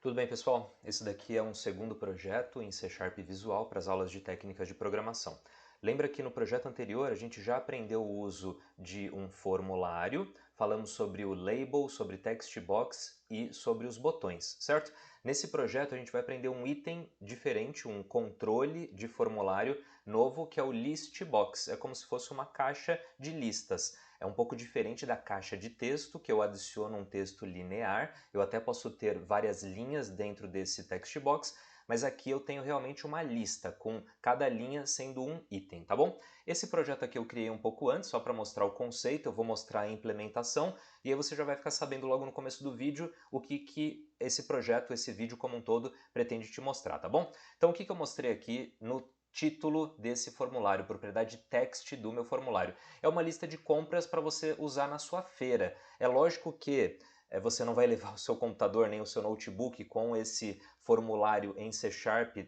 Tudo bem, pessoal? Esse daqui é um segundo projeto em C# Visual para as aulas de técnicas de programação. Lembra que no projeto anterior a gente já aprendeu o uso de um formulário, falamos sobre o label, sobre text box e sobre os botões, certo? Nesse projeto a gente vai aprender um item diferente, um controle de formulário novo que é o list box. É como se fosse uma caixa de listas. É um pouco diferente da caixa de texto, que eu adiciono um texto linear. Eu até posso ter várias linhas dentro desse text box, mas aqui eu tenho realmente uma lista, com cada linha sendo um item, tá bom? Esse projeto aqui eu criei um pouco antes, só para mostrar o conceito, eu vou mostrar a implementação, e aí você já vai ficar sabendo logo no começo do vídeo o que esse projeto, esse vídeo como um todo, pretende te mostrar, tá bom? Então o que eu mostrei aqui no título desse formulário, propriedade text do meu formulário. É uma lista de compras para você usar na sua feira. É lógico que você não vai levar o seu computador nem o seu notebook com esse formulário em C#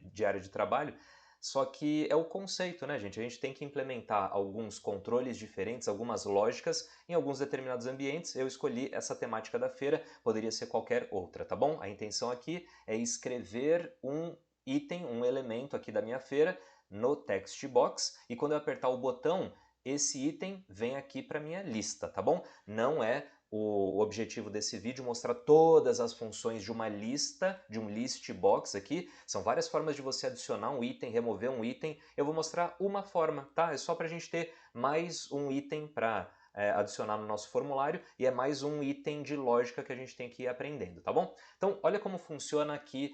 de área de trabalho, só que é o conceito, né, gente? A gente tem que implementar alguns controles diferentes, algumas lógicas em alguns determinados ambientes. Eu escolhi essa temática da feira, poderia ser qualquer outra, tá bom? A intenção aqui é escrever um item, um elemento aqui da minha feira no text box, e quando eu apertar o botão, esse item vem aqui para minha lista, tá bom? Não é o objetivo desse vídeo mostrar todas as funções de uma lista, de um list box aqui. São várias formas de você adicionar um item, remover um item. Eu vou mostrar uma forma, tá? É só para a gente ter mais um item para adicionar no nosso formulário, e é mais um item de lógica que a gente tem que ir aprendendo, tá bom? Então, olha como funciona aqui.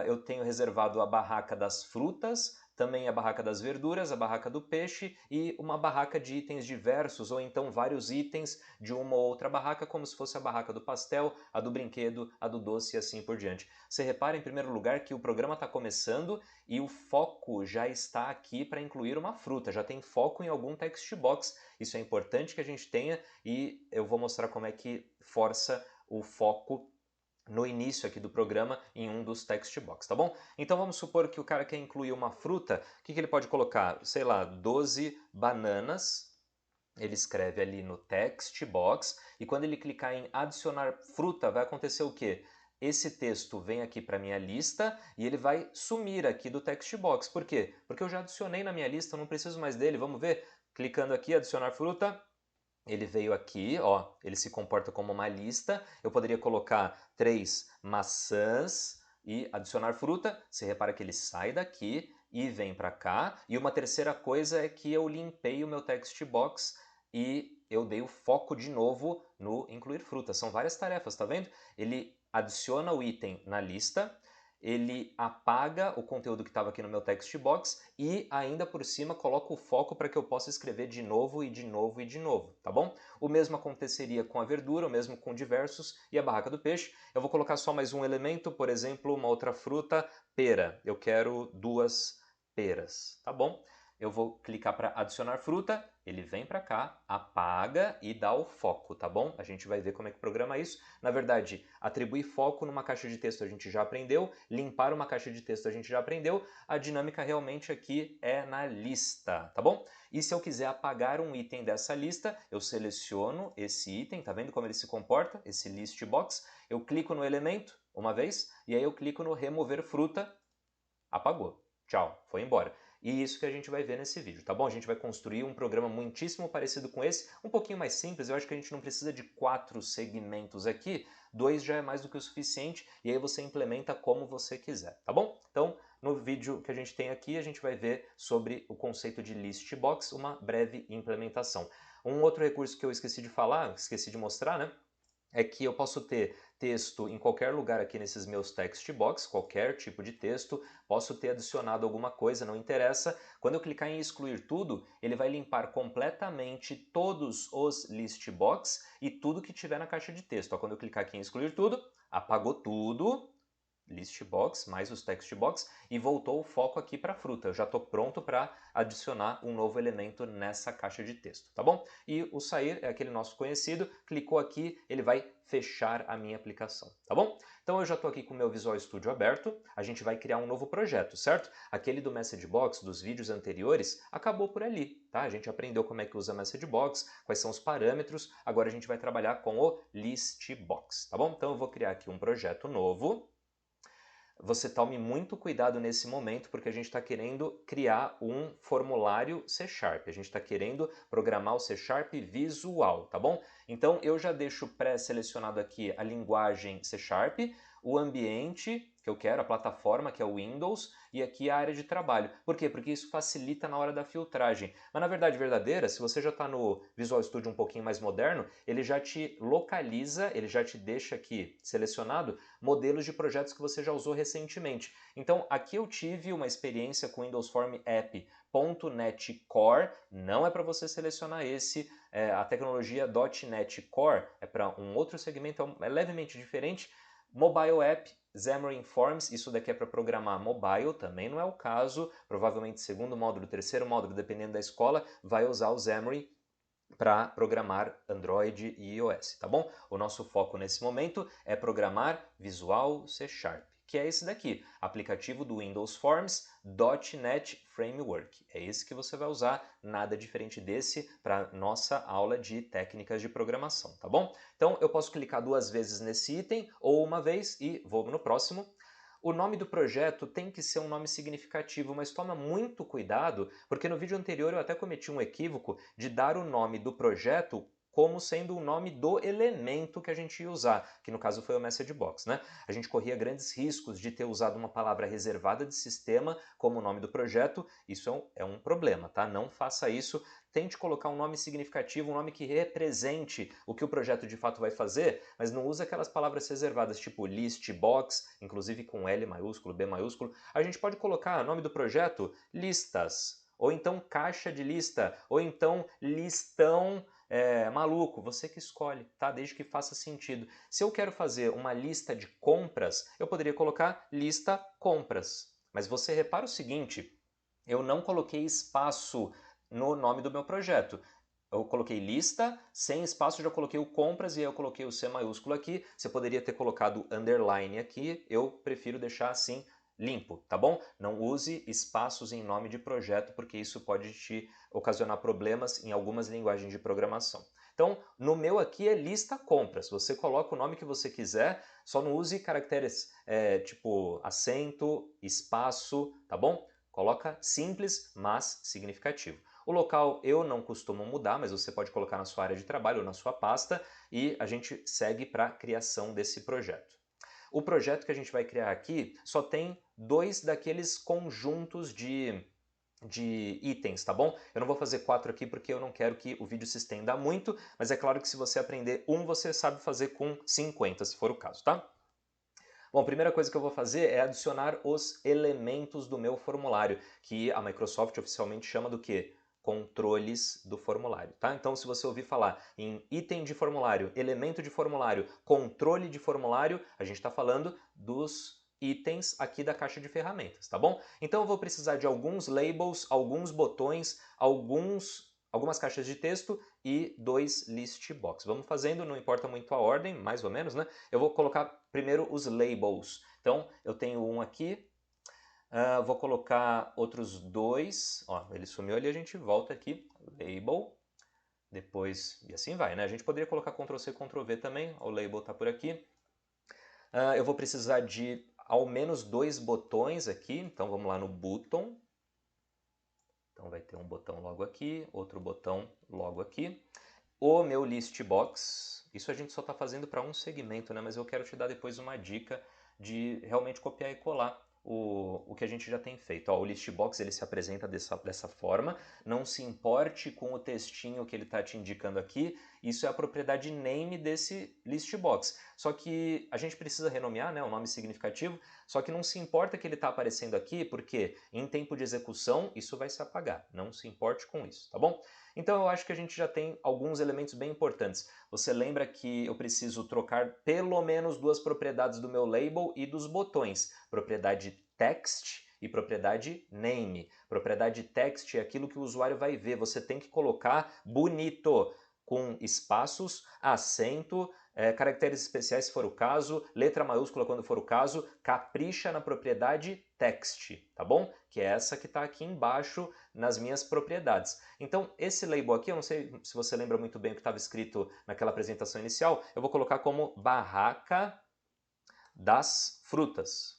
Eu tenho reservado a barraca das frutas, também a barraca das verduras, a barraca do peixe e uma barraca de itens diversos, ou então vários itens de uma ou outra barraca, como se fosse a barraca do pastel, a do brinquedo, a do doce e assim por diante. Você repara, em primeiro lugar, que o programa está começando e o foco já está aqui para incluir uma fruta, já tem foco em algum text box. Isso é importante que a gente tenha, e eu vou mostrar como é que força o foco no início aqui do programa em um dos text box, tá bom? Então vamos supor que o cara quer incluir uma fruta, o que ele pode colocar? Sei lá, 12 bananas, ele escreve ali no text box, e quando ele clicar em adicionar fruta, vai acontecer o quê? Esse texto vem aqui para minha lista e ele vai sumir aqui do text box. Por quê? Porque eu já adicionei na minha lista, eu não preciso mais dele. Vamos ver? Clicando aqui, adicionar fruta, ele veio aqui, ó, ele se comporta como uma lista. Eu poderia colocar 3 maçãs e adicionar fruta. Você repara que ele sai daqui e vem para cá. E uma terceira coisa é que eu limpei o meu text box e eu dei o foco de novo no incluir fruta. São várias tarefas, tá vendo? Ele adiciona o item na lista, ele apaga o conteúdo que estava aqui no meu text box e ainda por cima coloca o foco para que eu possa escrever de novo e de novo e de novo, tá bom? O mesmo aconteceria com a verdura, o mesmo com diversos e a barraca do peixe. Eu vou colocar só mais um elemento, por exemplo, uma outra fruta, pera. Eu quero 2 peras, tá bom? Eu vou clicar para adicionar fruta, ele vem para cá, apaga e dá o foco, tá bom? A gente vai ver como é que programa isso. Na verdade, atribuir foco numa caixa de texto a gente já aprendeu, limpar uma caixa de texto a gente já aprendeu, a dinâmica realmente aqui é na lista, tá bom? E se eu quiser apagar um item dessa lista, eu seleciono esse item, tá vendo como ele se comporta, esse list box, eu clico no elemento uma vez, e aí eu clico no remover fruta, apagou. Tchau, foi embora. E isso que a gente vai ver nesse vídeo, tá bom? A gente vai construir um programa muitíssimo parecido com esse, um pouquinho mais simples. Eu acho que a gente não precisa de 4 segmentos aqui, 2 já é mais do que o suficiente, e aí você implementa como você quiser, tá bom? Então, no vídeo que a gente tem aqui, a gente vai ver sobre o conceito de list box, uma breve implementação. Um outro recurso que eu esqueci de falar, esqueci de mostrar, né? É que eu posso ter texto em qualquer lugar aqui nesses meus text box, qualquer tipo de texto, posso ter adicionado alguma coisa, não interessa. Quando eu clicar em excluir tudo, ele vai limpar completamente todos os list box e tudo que tiver na caixa de texto. Ó, quando eu clicar aqui em excluir tudo, apagou tudo, list box mais os text box, e voltou o foco aqui para a fruta. Eu já estou pronto para adicionar um novo elemento nessa caixa de texto, tá bom? E o sair é aquele nosso conhecido, clicou aqui, ele vai fechar a minha aplicação, tá bom? Então eu já estou aqui com o meu Visual Studio aberto, a gente vai criar um novo projeto, certo? Aquele do Message Box, dos vídeos anteriores, acabou por ali, tá? A gente aprendeu como é que usa Message Box, quais são os parâmetros, agora a gente vai trabalhar com o List Box, tá bom? Então eu vou criar aqui um projeto novo. você tome muito cuidado nesse momento, porque a gente está querendo criar um formulário C#. A gente está querendo programar o C# visual, tá bom? Então eu já deixo pré-selecionado aqui a linguagem C#, o ambiente que eu quero, a plataforma que é o Windows, e aqui a área de trabalho. Por quê? Porque isso facilita na hora da filtragem. Mas na verdade verdadeira, se você já está no Visual Studio um pouquinho mais moderno, ele já te localiza, ele já te deixa aqui selecionado modelos de projetos que você já usou recentemente. Então aqui eu tive uma experiência com Windows Form App .NET Core, não é para você selecionar esse, a tecnologia .NET Core é para um outro segmento, é levemente diferente. Mobile App, Xamarin Forms, isso daqui é para programar mobile, também não é o caso, provavelmente segundo módulo, terceiro módulo, dependendo da escola, vai usar o Xamarin para programar Android e iOS, tá bom? O nosso foco nesse momento é programar Visual C#, que é esse daqui, aplicativo do Windows Forms .NET Framework. É esse que você vai usar, nada diferente desse para nossa aula de técnicas de programação, tá bom? Então eu posso clicar 2 vezes nesse item ou uma vez e vou no próximo. O nome do projeto tem que ser um nome significativo, mas toma muito cuidado, porque no vídeo anterior eu até cometi um equívoco de dar o nome do projeto como sendo o nome do elemento que a gente ia usar, que no caso foi o message box, né? A gente corria grandes riscos de ter usado uma palavra reservada de sistema como nome do projeto, isso é um problema, tá? Não faça isso. Tente colocar um nome significativo, um nome que represente o que o projeto de fato vai fazer, mas não use aquelas palavras reservadas tipo list box, inclusive com L maiúsculo, B maiúsculo. A gente pode colocar nome do projeto listas, ou então caixa de lista, ou então listão maluco, você que escolhe, tá? Desde que faça sentido. Se eu quero fazer uma lista de compras, eu poderia colocar lista compras. Mas você repara o seguinte, eu não coloquei espaço no nome do meu projeto. Eu coloquei lista, sem espaço, já coloquei o compras e aí eu coloquei o C maiúsculo aqui. Você poderia ter colocado underline aqui, eu prefiro deixar assim limpo, tá bom? Não use espaços em nome de projeto, porque isso pode te ocasionar problemas em algumas linguagens de programação. Então, no meu aqui é lista compras. Você coloca o nome que você quiser, só não use caracteres tipo acento, espaço, tá bom? Coloca simples, mas significativo. O local eu não costumo mudar, mas você pode colocar na sua área de trabalho ou na sua pasta e a gente segue para a criação desse projeto. O projeto que a gente vai criar aqui só tem 2 daqueles conjuntos de itens, tá bom? Eu não vou fazer 4 aqui porque eu não quero que o vídeo se estenda muito, mas é claro que se você aprender um, você sabe fazer com 50, se for o caso, tá? Bom, a primeira coisa que eu vou fazer é adicionar os elementos do meu formulário, que a Microsoft oficialmente chama do quê? Controles do formulário, tá? Então, se você ouvir falar em item de formulário, elemento de formulário, controle de formulário, a gente está falando dos itens aqui da caixa de ferramentas, tá bom? Então eu vou precisar de alguns labels, alguns botões, algumas caixas de texto e 2 list box. Vamos fazendo, não importa muito a ordem, mais ou menos, né? Eu vou colocar primeiro os labels. Então eu tenho um aqui, vou colocar outros 2, ó, ele sumiu ali, a gente volta aqui, label, depois, e assim vai, né? A gente poderia colocar Ctrl+C, Ctrl+V também, o label está por aqui. Eu vou precisar de ao menos 2 botões aqui, então vamos lá no button. Então vai ter um botão logo aqui, outro botão logo aqui. O meu list box, isso a gente só está fazendo para um segmento, né? Mas eu quero te dar depois uma dica de realmente copiar e colar o que a gente já tem feito. Ó, o list box ele se apresenta dessa forma, não se importe com o textinho que ele está te indicando aqui, isso é a propriedade name desse list box. Só que a gente precisa renomear, né, um nome significativo, só que não se importa que ele está aparecendo aqui, porque em tempo de execução isso vai se apagar, não se importe com isso, tá bom? Então eu acho que a gente já tem alguns elementos bem importantes. Você lembra que eu preciso trocar pelo menos 2 propriedades do meu label e dos botões. Propriedade text e propriedade name. Propriedade text é aquilo que o usuário vai ver. Você tem que colocar bonito, com espaços, acento, caracteres especiais se for o caso, letra maiúscula quando for o caso, capricha na propriedade text, tá bom? Que é essa que está aqui embaixo nas minhas propriedades. Então, esse label aqui, eu não sei se você lembra muito bem o que estava escrito naquela apresentação inicial, eu vou colocar como barraca das frutas.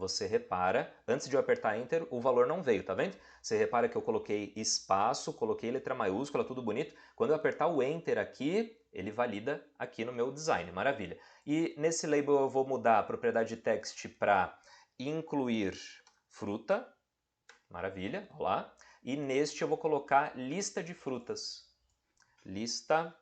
você repara, antes de eu apertar Enter, o valor não veio, tá vendo? Você repara que eu coloquei espaço, coloquei letra maiúscula, tudo bonito. Quando eu apertar o Enter aqui, ele valida aqui no meu design, maravilha. E nesse label eu vou mudar a propriedade de text para incluir fruta, maravilha, olha lá. E neste eu vou colocar lista de frutas. Lista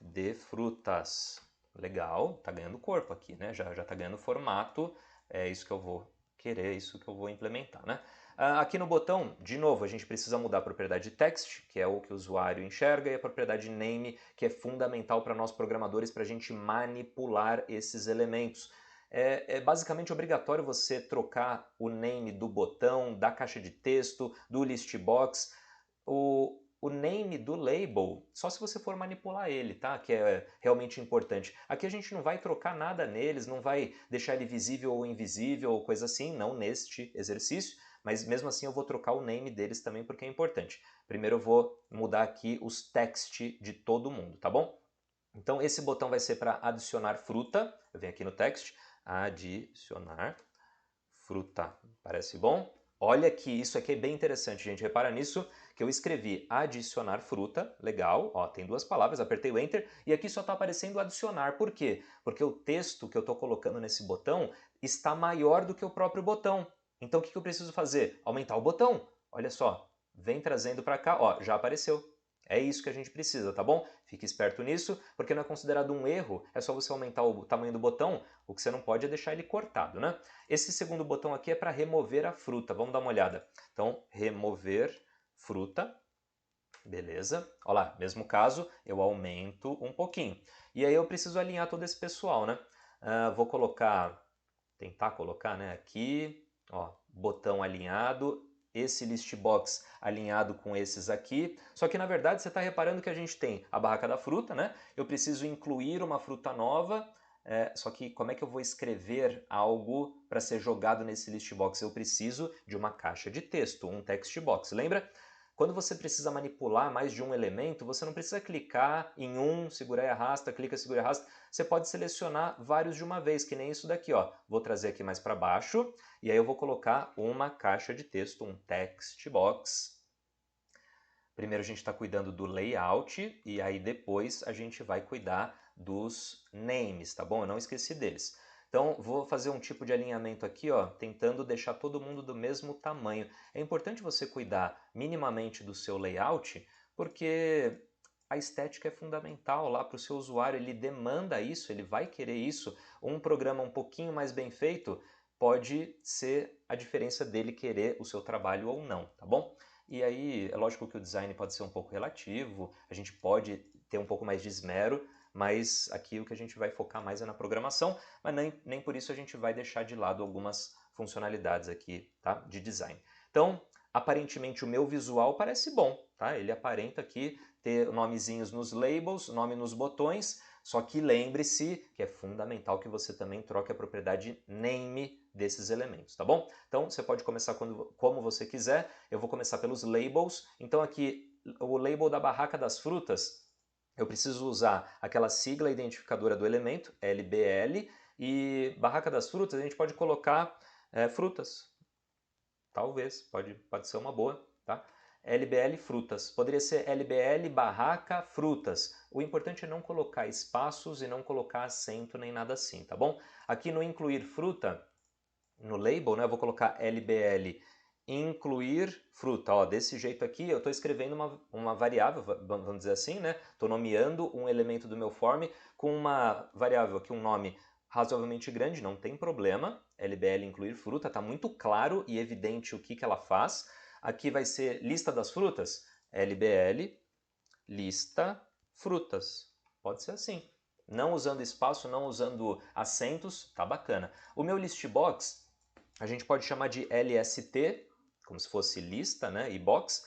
de frutas. Legal, tá ganhando corpo aqui, né? Já tá ganhando formato, é isso que eu vou querer, isso que eu vou implementar, né? Aqui no botão, de novo, a gente precisa mudar a propriedade text, que é o que o usuário enxerga, e a propriedade name, que é fundamental para nós programadores, para a gente manipular esses elementos. É basicamente obrigatório você trocar o name do botão, da caixa de texto, do list box. O name do label, só se você for manipular ele, tá? Que é realmente importante. Aqui a gente não vai trocar nada neles, não vai deixar ele visível ou invisível ou coisa assim, não neste exercício, mas mesmo assim eu vou trocar o name deles também porque é importante. Primeiro eu vou mudar aqui os text de todo mundo, tá bom? Então esse botão vai ser para adicionar fruta, eu venho aqui no text, adicionar fruta, parece bom? Olha que isso aqui é bem interessante, gente, repara nisso, que eu escrevi adicionar fruta, legal, ó, tem duas palavras, apertei o Enter, e aqui só está aparecendo adicionar, por quê? Porque o texto que eu estou colocando nesse botão está maior do que o próprio botão. Então o que eu preciso fazer? Aumentar o botão, olha só, vem trazendo para cá, ó, já apareceu. É isso que a gente precisa, tá bom? Fique esperto nisso, porque não é considerado um erro, é só você aumentar o tamanho do botão, o que você não pode é deixar ele cortado, né? Esse segundo botão aqui é para remover a fruta, vamos dar uma olhada. Então, remover fruta, beleza. Olha lá, mesmo caso, eu aumento um pouquinho. E aí eu preciso alinhar todo esse pessoal, né? Vou colocar, tentar colocar, né, aqui, ó, botão alinhado, esse list box alinhado com esses aqui. Só que na verdade você está reparando que a gente tem a barraca da fruta, né? Eu preciso incluir uma fruta nova. Só que como é que eu vou escrever algo para ser jogado nesse list box? Eu preciso de uma caixa de texto, um text box. Lembra? Quando você precisa manipular mais de um elemento, você não precisa clicar em um, segurar e arrasta, clica, segura e arrasta. Você pode selecionar vários de uma vez, que nem isso daqui, ó. Vou trazer aqui mais para baixo e aí eu vou colocar uma caixa de texto, um text box. Primeiro a gente está cuidando do layout e aí depois a gente vai cuidar dos names, tá bom? Eu não esqueci deles. Então vou fazer um tipo de alinhamento aqui, ó, tentando deixar todo mundo do mesmo tamanho. É importante você cuidar minimamente do seu layout, porque a estética é fundamental lá para o seu usuário, ele demanda isso, ele vai querer isso. Um programa um pouquinho mais bem feito pode ser a diferença dele querer o seu trabalho ou não, tá bom? E aí, é lógico que o design pode ser um pouco relativo, a gente pode ter um pouco mais de esmero, mas aqui o que a gente vai focar mais é na programação, mas nem por isso a gente vai deixar de lado algumas funcionalidades aqui, tá? De design. Então, aparentemente o meu visual parece bom, tá? Ele aparenta aqui ter nomezinhos nos labels, nome nos botões, só que lembre-se que é fundamental que você também troque a propriedade name desses elementos, tá bom? Então você pode começar como você quiser, eu vou começar pelos labels. Então aqui o label da barraca das frutas, eu preciso usar aquela sigla identificadora do elemento, LBL, e barraca das frutas a gente pode colocar frutas. Talvez, pode ser uma boa, tá? LBL frutas. Poderia ser LBL barraca frutas. O importante é não colocar espaços e não colocar acento nem nada assim, tá bom? Aqui no incluir fruta, no label, né, eu vou colocar LBL incluir fruta. Ó, desse jeito aqui eu estou escrevendo uma variável, vamos dizer assim, né? Estou nomeando um elemento do meu form com uma variável aqui, um nome razoavelmente grande, não tem problema. LBL incluir fruta, está muito claro e evidente o que ela faz. Aqui vai ser lista das frutas, LBL lista frutas. Pode ser assim. Não usando espaço, não usando acentos, tá bacana. O meu list box a gente pode chamar de LST, como se fosse lista, né, e box.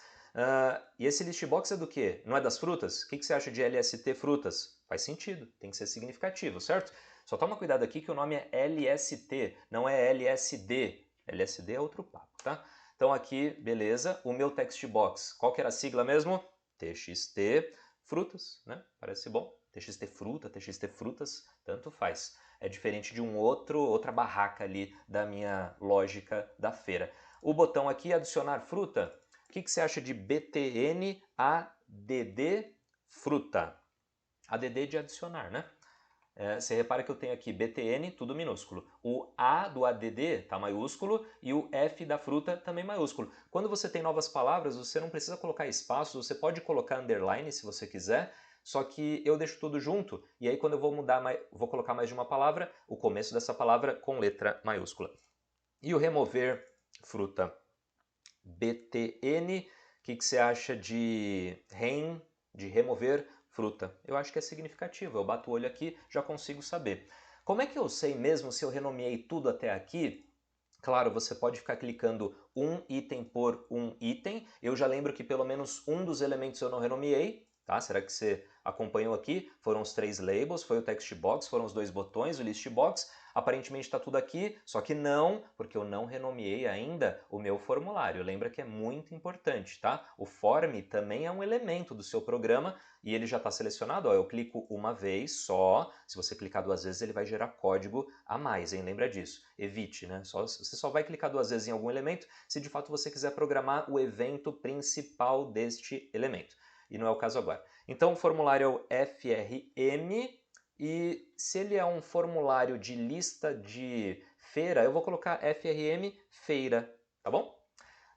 E esse list box é do quê? Não é das frutas? O que você acha de LST frutas? Faz sentido, tem que ser significativo, certo? Só toma cuidado aqui que o nome é LST, não é LSD. LSD é outro papo, tá? Então aqui, beleza, o meu text box, qual que era a sigla mesmo? TXT frutas, né? Parece bom. TXT fruta, TXT frutas, tanto faz. É diferente de outra barraca ali da minha lógica da feira. O botão aqui, adicionar fruta. O que você acha de BTN ADD fruta? ADD de adicionar, né? Você repara que eu tenho aqui BTN, tudo minúsculo. O A do ADD está maiúsculo e o F da fruta também maiúsculo. Quando você tem novas palavras, você não precisa colocar espaços, você pode colocar underline se você quiser, só que eu deixo tudo junto e aí quando eu vou mudar, vou colocar mais de uma palavra, o começo dessa palavra com letra maiúscula. E o remover fruta BTN, o que você acha de de remover fruta? Eu acho que é significativo, eu bato o olho aqui, já consigo saber. Como é que eu sei mesmo se eu renomeei tudo até aqui? Claro, você pode ficar clicando um item por um item. Eu já lembro que pelo menos um dos elementos eu não renomeei, tá? Será que você acompanhou aqui? Foram os 3 labels, foi o text box, foram os 2 botões, o list box. Aparentemente está tudo aqui, só que não, porque eu não renomeei ainda o meu formulário. Lembra que é muito importante, tá? O form também é um elemento do seu programa e ele já está selecionado. Ó, eu clico uma vez só, se você clicar 2 vezes ele vai gerar código a mais, hein? Lembra disso. Evite, né? Você só vai clicar 2 vezes em algum elemento se de fato você quiser programar o evento principal deste elemento. E não é o caso agora. Então o formulário é o FRM e se ele é um formulário de lista de feira, eu vou colocar FRM feira, tá bom?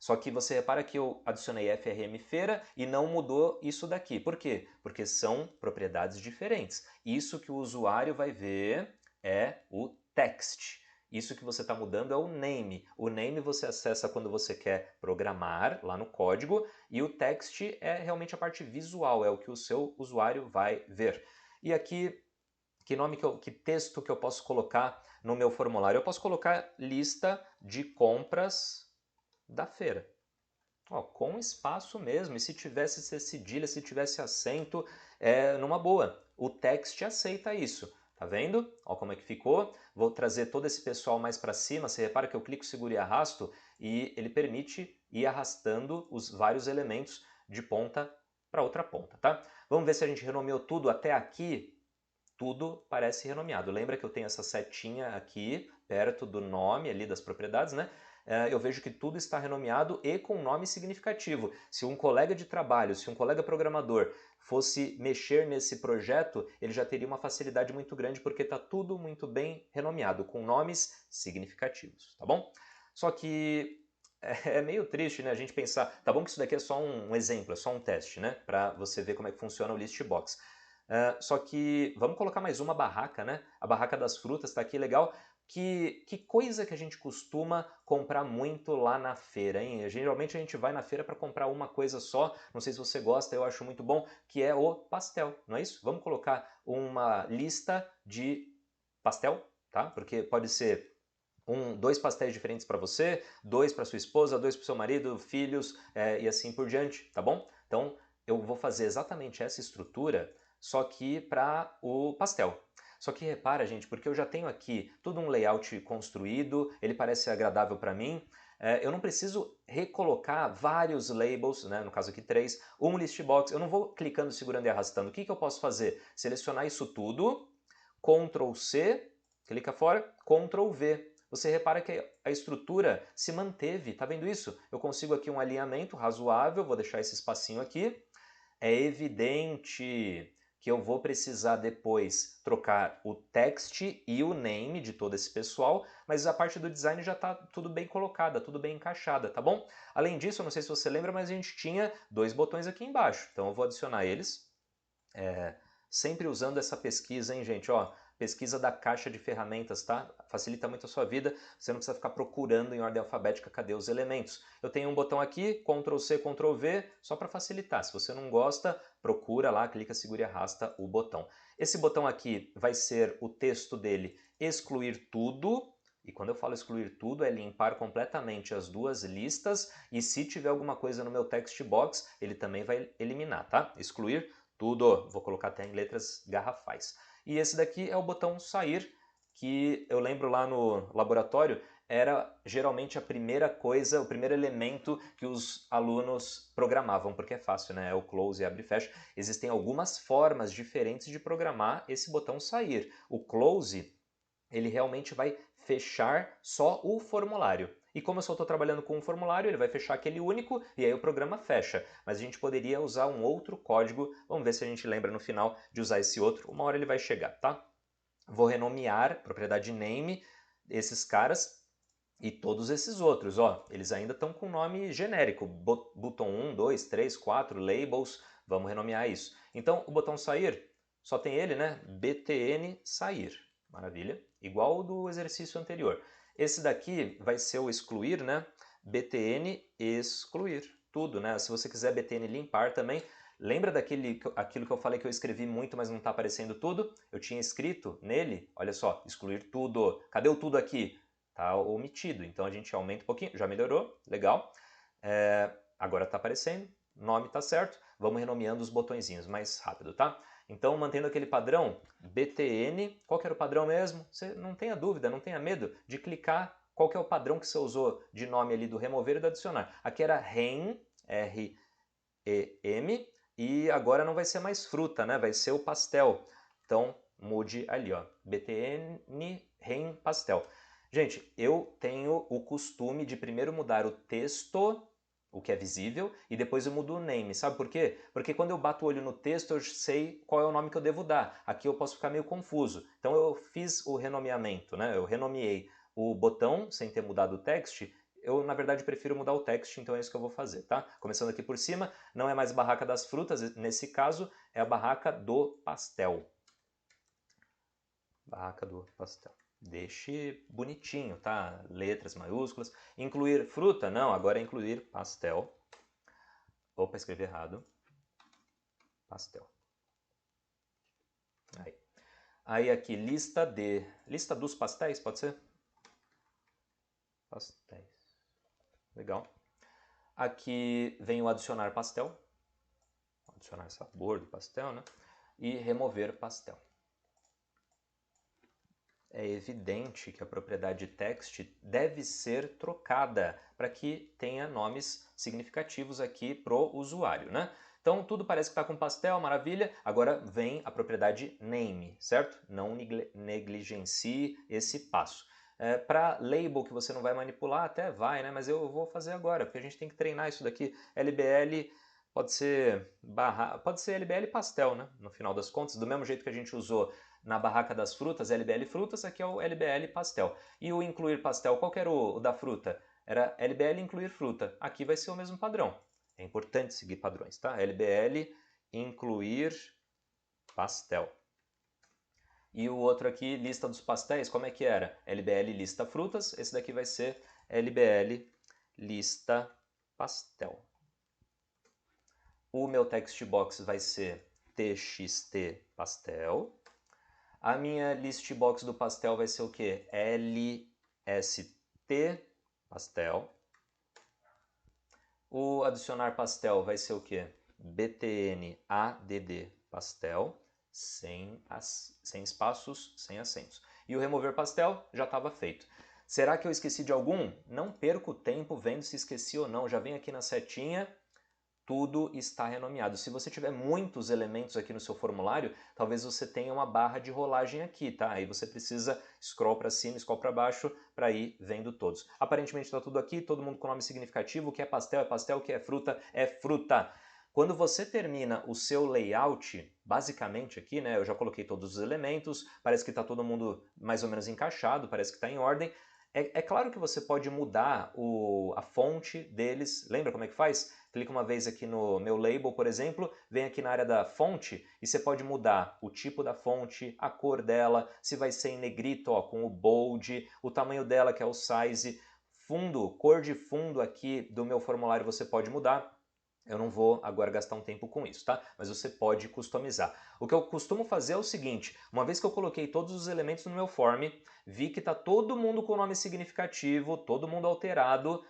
Só que você repara que eu adicionei FRM feira e não mudou isso daqui. Por quê? Porque são propriedades diferentes. Isso que o usuário vai ver é o text. Isso que você está mudando é o name. O name você acessa quando você quer programar lá no código e o text é realmente a parte visual, é o que o seu usuário vai ver. E aqui, que texto que eu posso colocar no meu formulário? Eu posso colocar lista de compras da feira. Ó, com espaço mesmo, e se tivesse cedilha, se tivesse acento, numa boa. O text aceita isso, tá vendo? Ó como é que ficou. Vou trazer todo esse pessoal mais para cima, você repara que eu clico, seguro e arrasto, e ele permite ir arrastando os vários elementos de ponta para outra ponta, tá? Vamos ver se a gente renomeou tudo até aqui. Tudo parece renomeado. Lembra que eu tenho essa setinha aqui, perto do nome ali das propriedades, né? Eu vejo que tudo está renomeado e com nome significativo. Se um colega de trabalho, se um colega programador fosse mexer nesse projeto, ele já teria uma facilidade muito grande porque está tudo muito bem renomeado, com nomes significativos, tá bom? Só que é meio triste, né, a gente pensar, tá bom que isso daqui é só um exemplo, é só um teste, né, para você ver como é que funciona o list box. Só que vamos colocar mais uma barraca, né? A barraca das frutas está aqui legal. Que coisa que a gente costuma comprar muito lá na feira, hein? Geralmente a gente vai na feira para comprar uma coisa só, não sei se você gosta, eu acho muito bom, que é o pastel, não é isso? Vamos colocar uma lista de pastel, tá? Porque pode ser dois pastéis diferentes para você, dois para sua esposa, dois para o seu marido, filhos e assim por diante, tá bom? Então eu vou fazer exatamente essa estrutura, só que para o pastel. Só que repara, gente, porque eu já tenho aqui todo um layout construído, ele parece agradável para mim, eu não preciso recolocar vários labels, né, no caso aqui 3, um list box, eu não vou clicando, segurando e arrastando. O que eu posso fazer? Selecionar isso tudo, Ctrl C, clica fora, Ctrl V. Você repara que a estrutura se manteve, tá vendo isso? Eu consigo aqui um alinhamento razoável, vou deixar esse espacinho aqui. É evidente que eu vou precisar depois trocar o text e o name de todo esse pessoal, mas a parte do design já está tudo bem colocada, tudo bem encaixada, tá bom? Além disso, eu não sei se você lembra, mas a gente tinha 2 botões aqui embaixo, então eu vou adicionar eles, sempre usando essa pesquisa, hein, gente? Ó, pesquisa da caixa de ferramentas, tá? Facilita muito a sua vida, você não precisa ficar procurando em ordem alfabética cadê os elementos. Eu tenho um botão aqui, Ctrl C, Ctrl V, só para facilitar. Se você não gosta, procura lá, clica, segura e arrasta o botão. Esse botão aqui vai ser o texto dele, excluir tudo. E quando eu falo excluir tudo, é limpar completamente as duas listas e se tiver alguma coisa no meu text box, ele também vai eliminar, tá? Excluir tudo. Vou colocar até em letras garrafais. E esse daqui é o botão sair, que eu lembro lá no laboratório, era geralmente a primeira coisa, o primeiro elemento que os alunos programavam, porque é fácil, né? É o close, abre e fecha. Existem algumas formas diferentes de programar esse botão sair. O close ele realmente vai fechar só o formulário. E como eu só estou trabalhando com um formulário, ele vai fechar aquele único e aí o programa fecha. Mas a gente poderia usar um outro código. Vamos ver se a gente lembra no final de usar esse outro. Uma hora ele vai chegar, tá? Vou renomear propriedade name esses caras e todos esses outros, ó, eles ainda estão com nome genérico, botão 1, 2, 3, 4, labels, vamos renomear isso. Então, o botão sair, só tem ele, né? btn sair, maravilha, igual o do exercício anterior. Esse daqui vai ser o excluir, né? btn excluir, tudo, né? Se você quiser btn limpar também, lembra aquilo que eu falei que eu escrevi muito, mas não está aparecendo tudo? Eu tinha escrito nele, olha só, excluir tudo. Cadê o tudo aqui? Está omitido. Então a gente aumenta um pouquinho, já melhorou, legal. Agora está aparecendo, nome está certo. Vamos renomeando os botõezinhos mais rápido, tá? Então, mantendo aquele padrão, btn, qual que era o padrão mesmo? Você não tenha dúvida, não tenha medo de clicar qual que é o padrão que você usou de nome ali do remover e do adicionar. Aqui era rem, R-E-M, e agora não vai ser mais fruta, né? Vai ser o pastel. Então, mude ali, ó, btn rem pastel. Gente, eu tenho o costume de primeiro mudar o texto, o que é visível, e depois eu mudo o name. Sabe por quê? Porque quando eu bato o olho no texto, eu sei qual é o nome que eu devo dar. Aqui eu posso ficar meio confuso. Então eu fiz o renomeamento, né? Eu renomeei o botão sem ter mudado o text. Eu, na verdade, prefiro mudar o text, então é isso que eu vou fazer, tá? Começando aqui por cima, não é mais barraca das frutas, nesse caso é a barraca do pastel. Barraca do pastel. Deixe bonitinho, tá? Letras maiúsculas. Incluir fruta? Não, agora é incluir pastel. Opa, escrevi errado. Pastel. Aí. Aí aqui, lista de... Lista dos pastéis, pode ser? Pastéis. Legal. Aqui vem o adicionar pastel. Adicionar sabor do pastel, né? E remover pastel. É evidente que a propriedade text deve ser trocada para que tenha nomes significativos aqui para o usuário, né? Então tudo parece que está com pastel, maravilha. Agora vem a propriedade name, certo? Não negligencie esse passo. Para label que você não vai manipular, até vai, né? Mas eu vou fazer agora, porque a gente tem que treinar isso daqui. LBL pode ser LBL pastel, né? No final das contas, do mesmo jeito que a gente usou na barraca das frutas, LBL frutas, aqui é o LBL pastel. E o incluir pastel, qual que era o da fruta? Era LBL incluir fruta. Aqui vai ser o mesmo padrão. É importante seguir padrões, tá? LBL incluir pastel. E o outro aqui, lista dos pastéis, como é que era? LBL lista frutas, esse daqui vai ser LBL lista pastel. O meu text box vai ser txt pastel. A minha list box do pastel vai ser o quê? LST pastel. O adicionar pastel vai ser o quê? BTN-ADD pastel, sem espaços, sem acentos. E o remover pastel já estava feito. Será que eu esqueci de algum? Não perco tempo vendo se esqueci ou não. Já vem aqui na setinha. Tudo está renomeado. Se você tiver muitos elementos aqui no seu formulário, talvez você tenha uma barra de rolagem aqui, tá? Aí você precisa scroll para cima, scroll para baixo para ir vendo todos. Aparentemente está tudo aqui, todo mundo com nome significativo, o que é pastel, o que é fruta, é fruta. Quando você termina o seu layout, basicamente aqui, né, eu já coloquei todos os elementos, parece que está todo mundo mais ou menos encaixado, parece que está em ordem. É claro que você pode mudar a fonte deles. Lembra como é que faz? Clica uma vez aqui no meu label, por exemplo, vem aqui na área da fonte e você pode mudar o tipo da fonte, a cor dela, se vai ser em negrito, ó, com o bold, o tamanho dela, que é o size, fundo, cor de fundo aqui do meu formulário você pode mudar. Eu não vou agora gastar um tempo com isso, tá? Mas você pode customizar. O que eu costumo fazer é o seguinte, uma vez que eu coloquei todos os elementos no meu form, vi que está todo mundo com nome significativo, todo mundo alterado,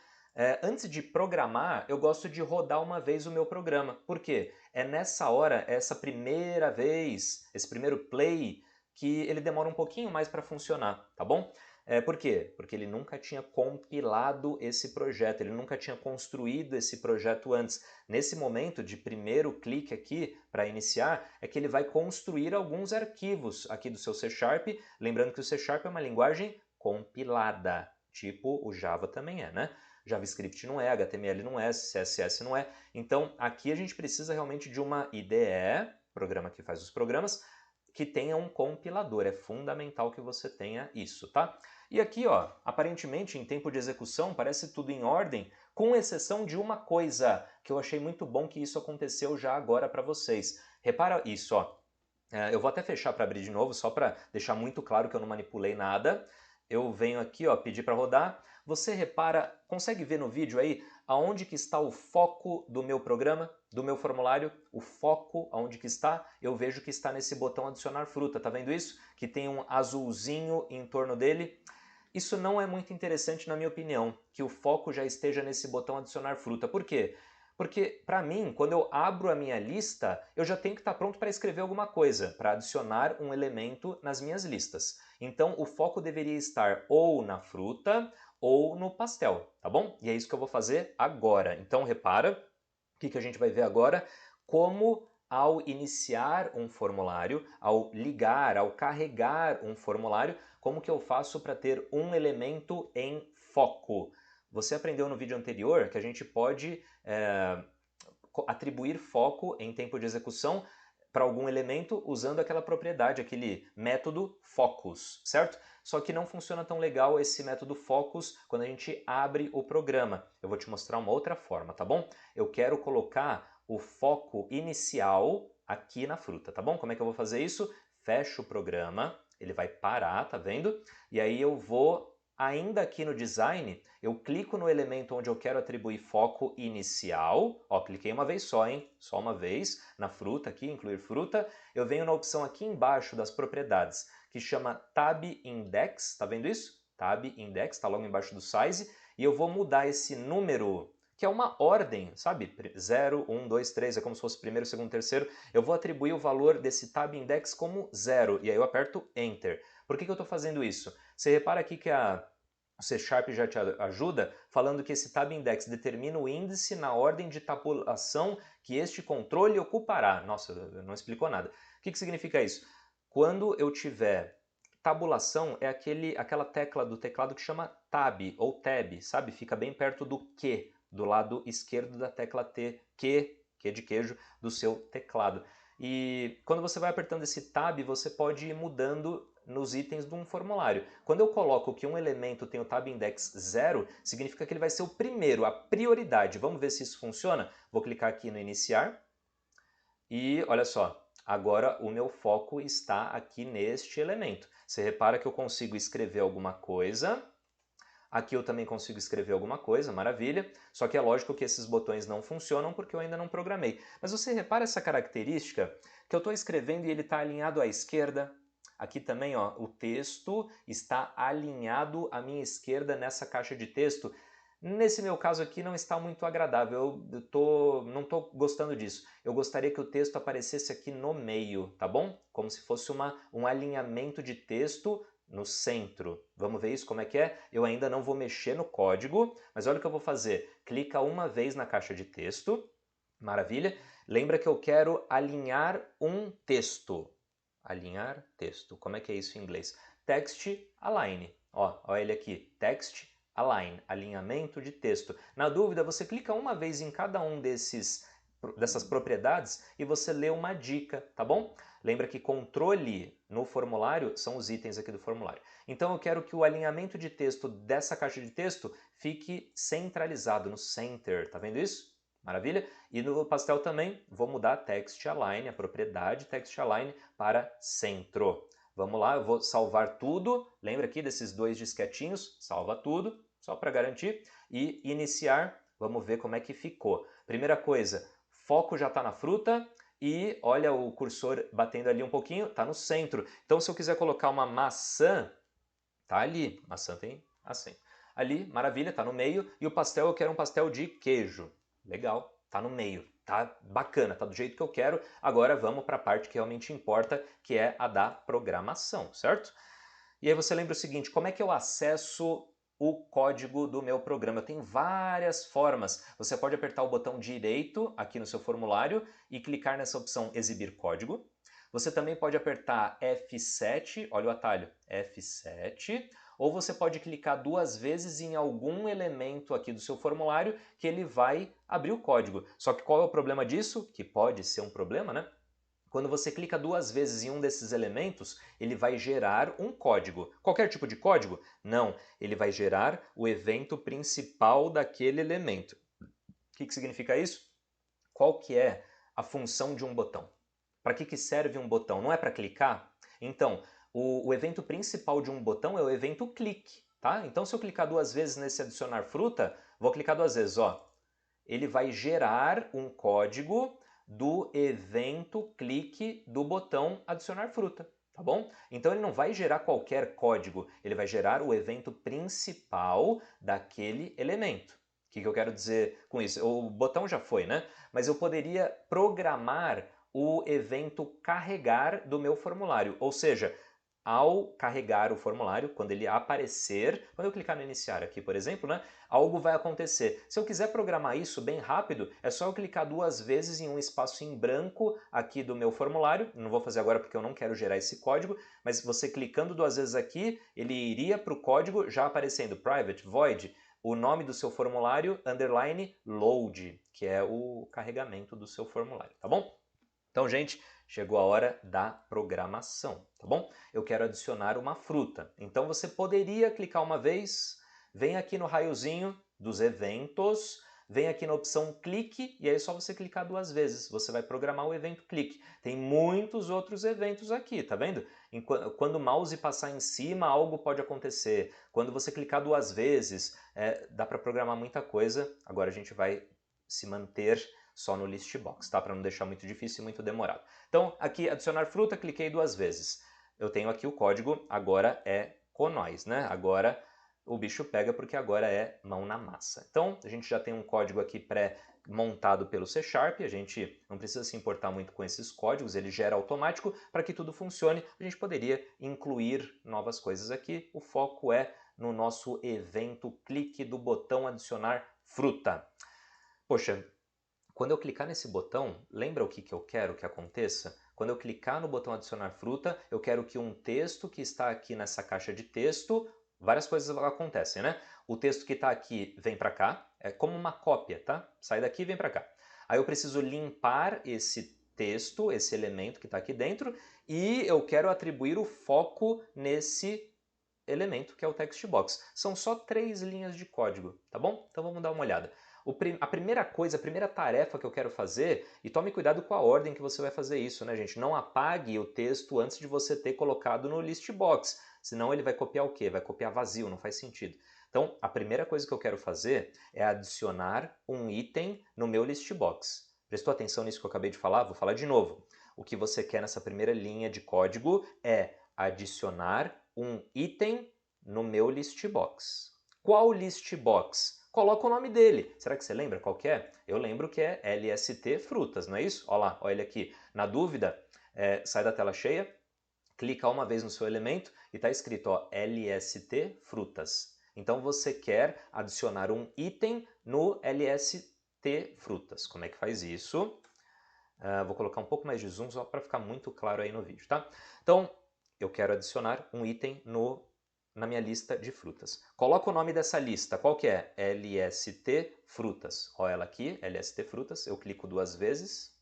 antes de programar, eu gosto de rodar uma vez o meu programa. Por quê? É nessa hora, essa primeira vez, esse primeiro play, que ele demora um pouquinho mais para funcionar, tá bom? Por quê? Porque ele nunca tinha compilado esse projeto, ele nunca tinha construído esse projeto antes. Nesse momento de primeiro clique aqui para iniciar, é que ele vai construir alguns arquivos aqui do seu C Sharp, lembrando que o C Sharp é uma linguagem compilada, tipo o Java também é, né? JavaScript não é, HTML não é, CSS não é. Então aqui a gente precisa realmente de uma IDE, programa que faz os programas, que tenha um compilador. É fundamental que você tenha isso, tá? E aqui, ó, aparentemente em tempo de execução parece tudo em ordem, com exceção de uma coisa que eu achei muito bom que isso aconteceu já agora para vocês. Repara isso, ó. Eu vou até fechar para abrir de novo, só para deixar muito claro que eu não manipulei nada. Eu venho aqui, ó, pedir para rodar. Você repara, consegue ver no vídeo aí aonde que está o foco do meu programa, do meu formulário? O foco, aonde que está? Eu vejo que está nesse botão adicionar fruta, tá vendo isso? Que tem um azulzinho em torno dele. Isso não é muito interessante na minha opinião, que o foco já esteja nesse botão adicionar fruta. Por quê? Porque, para mim, quando eu abro a minha lista, eu já tenho que estar pronto para escrever alguma coisa, para adicionar um elemento nas minhas listas. Então, o foco deveria estar ou na fruta ou no pastel, tá bom? E é isso que eu vou fazer agora. Então, repara, o que a gente vai ver agora? Como ao iniciar um formulário, ao ligar, ao carregar um formulário, como que eu faço para ter um elemento em foco? Você aprendeu no vídeo anterior que a gente pode atribuir foco em tempo de execução para algum elemento usando aquela propriedade, aquele método focus, certo? Só que não funciona tão legal esse método focus quando a gente abre o programa. Eu vou te mostrar uma outra forma, tá bom? Eu quero colocar o foco inicial aqui na fruta, tá bom? Como é que eu vou fazer isso? Fecho o programa, ele vai parar, tá vendo? E aí eu vou, ainda aqui no design, eu clico no elemento onde eu quero atribuir foco inicial. Ó, cliquei uma vez só, hein? Só uma vez na fruta aqui, incluir fruta. Eu venho na opção aqui embaixo das propriedades, que chama Tab Index, tá vendo isso? Tab Index, tá logo embaixo do size, e eu vou mudar esse número, que é uma ordem, sabe? 0, 1, 2, 3, é como se fosse primeiro, segundo, terceiro. Eu vou atribuir o valor desse Tab Index como 0, e aí eu aperto Enter. Por que eu estou fazendo isso? Você repara aqui que o C Sharp já te ajuda falando que esse tab index determina o índice na ordem de tabulação que este controle ocupará. Nossa, não explicou nada. O que significa isso? Quando eu tiver tabulação, é aquela tecla do teclado que chama tab ou tab, sabe? Fica bem perto do Q, do lado esquerdo da tecla T, Q de queijo, do seu teclado. E quando você vai apertando esse tab, você pode ir mudando nos itens de um formulário. Quando eu coloco que um elemento tem o tab index 0, significa que ele vai ser o primeiro, a prioridade. Vamos ver se isso funciona? Vou clicar aqui no iniciar e olha só, agora o meu foco está aqui neste elemento. Você repara que eu consigo escrever alguma coisa. Aqui eu também consigo escrever alguma coisa, maravilha. Só que é lógico que esses botões não funcionam porque eu ainda não programei. Mas você repara essa característica que eu estou escrevendo e ele está alinhado à esquerda. Aqui também, ó, o texto está alinhado à minha esquerda nessa caixa de texto. Nesse meu caso aqui não está muito agradável, não estou gostando disso. Eu gostaria que o texto aparecesse aqui no meio, tá bom? Como se fosse um alinhamento de texto no centro. Vamos ver isso como é que é? Eu ainda não vou mexer no código, mas olha o que eu vou fazer. Clica uma vez na caixa de texto, maravilha. Lembra que eu quero alinhar um texto. Alinhar texto. Como é que é isso em inglês? Text align. Ó, olha ele aqui. Text align. Alinhamento de texto. Na dúvida, você clica uma vez em cada um dessas propriedades e você lê uma dica, tá bom? Lembra que controle no formulário são os itens aqui do formulário. Então eu quero que o alinhamento de texto dessa caixa de texto fique centralizado no center, tá vendo isso? Maravilha? E no pastel também vou mudar text align, a propriedade text align para centro. Vamos lá, eu vou salvar tudo. Lembra aqui desses dois disquetinhos? Salva tudo, só para garantir. E iniciar, vamos ver como é que ficou. Primeira coisa, foco já está na fruta e olha o cursor batendo ali um pouquinho, está no centro. Então se eu quiser colocar uma maçã, tá ali, maçã tem acento. Ali, maravilha, tá no meio. E o pastel eu quero um pastel de queijo. Legal, tá no meio, tá bacana, tá do jeito que eu quero. Agora vamos para a parte que realmente importa, que é a da programação, certo? E aí você lembra o seguinte, como é que eu acesso o código do meu programa? Eu tenho várias formas. Você pode apertar o botão direito aqui no seu formulário e clicar nessa opção Exibir Código. Você também pode apertar F7, olha o atalho, F7, ou você pode clicar 2 vezes em algum elemento aqui do seu formulário que ele vai abrir o código. Só que qual é o problema disso? Que pode ser um problema, né? Quando você clica 2 vezes em um desses elementos, ele vai gerar um código. Qualquer tipo de código? Não, ele vai gerar o evento principal daquele elemento. O que significa isso? Qual que é a função de um botão? Para que serve um botão? Não é para clicar? Então, o evento principal de um botão é o evento clique, tá? Então, se eu clicar 2 vezes nesse adicionar fruta, vou clicar 2 vezes, ó. Ele vai gerar um código do evento clique do botão adicionar fruta, tá bom? Então ele não vai gerar qualquer código, ele vai gerar o evento principal daquele elemento. O que eu quero dizer com isso? O botão já foi, né? Mas eu poderia programar o evento carregar do meu formulário, ou seja, ao carregar o formulário, quando ele aparecer, quando eu clicar no iniciar aqui, por exemplo, né, algo vai acontecer. Se eu quiser programar isso bem rápido, é só eu clicar 2 vezes em um espaço em branco aqui do meu formulário. Não vou fazer agora porque eu não quero gerar esse código, mas você clicando 2 vezes aqui, ele iria para o código já aparecendo private, void, o nome do seu formulário, underline, load, que é o carregamento do seu formulário, tá bom? Então, gente, chegou a hora da programação, tá bom? Eu quero adicionar uma fruta. Então você poderia clicar uma vez, vem aqui no raiozinho dos eventos, vem aqui na opção clique e aí é só você clicar 2 vezes. Você vai programar o evento clique. Tem muitos outros eventos aqui, tá vendo? Quando o mouse passar em cima, algo pode acontecer. Quando você clicar 2 vezes, dá para programar muita coisa. Agora a gente vai se manter só no list box, tá? Para não deixar muito difícil e muito demorado. Então, aqui, adicionar fruta, cliquei 2 vezes. Eu tenho aqui o código, agora é com nós, né? Agora o bicho pega porque agora é mão na massa. Então, a gente já tem um código aqui pré-montado pelo C#, a gente não precisa se importar muito com esses códigos, ele gera automático. Para que tudo funcione, a gente poderia incluir novas coisas aqui. O foco é no nosso evento clique do botão adicionar fruta. Poxa, quando eu clicar nesse botão, lembra o que eu quero que aconteça? Quando eu clicar no botão adicionar fruta, eu quero que um texto que está aqui nessa caixa de texto, várias coisas acontecem, né? O texto que está aqui vem para cá, é como uma cópia, tá? Sai daqui e vem para cá. Aí eu preciso limpar esse texto, esse elemento que está aqui dentro, e eu quero atribuir o foco nesse elemento que é o text box. São só 3 linhas de código, tá bom? Então vamos dar uma olhada. A primeira coisa, a primeira tarefa que eu quero fazer, e tome cuidado com a ordem que você vai fazer isso, né, gente? Não apague o texto antes de você ter colocado no list box, senão ele vai copiar o quê? Vai copiar vazio, não faz sentido. Então, a primeira coisa que eu quero fazer é adicionar um item no meu list box. Prestou atenção nisso que eu acabei de falar? Vou falar de novo. O que você quer nessa primeira linha de código é adicionar um item no meu list box. Qual list box? Coloca o nome dele. Será que você lembra qual que é? Eu lembro que é LST Frutas, não é isso? Olha lá, olha ele aqui. Na dúvida, sai da tela cheia, clica uma vez no seu elemento e está escrito ó, LST Frutas. Então você quer adicionar um item no LST Frutas. Como é que faz isso? Vou colocar um pouco mais de zoom só para ficar muito claro aí no vídeo, tá? Então, eu quero adicionar um item na minha lista de frutas. Coloca o nome dessa lista, qual que é? LST Frutas. Olha ela aqui, LST Frutas, eu clico 2 vezes.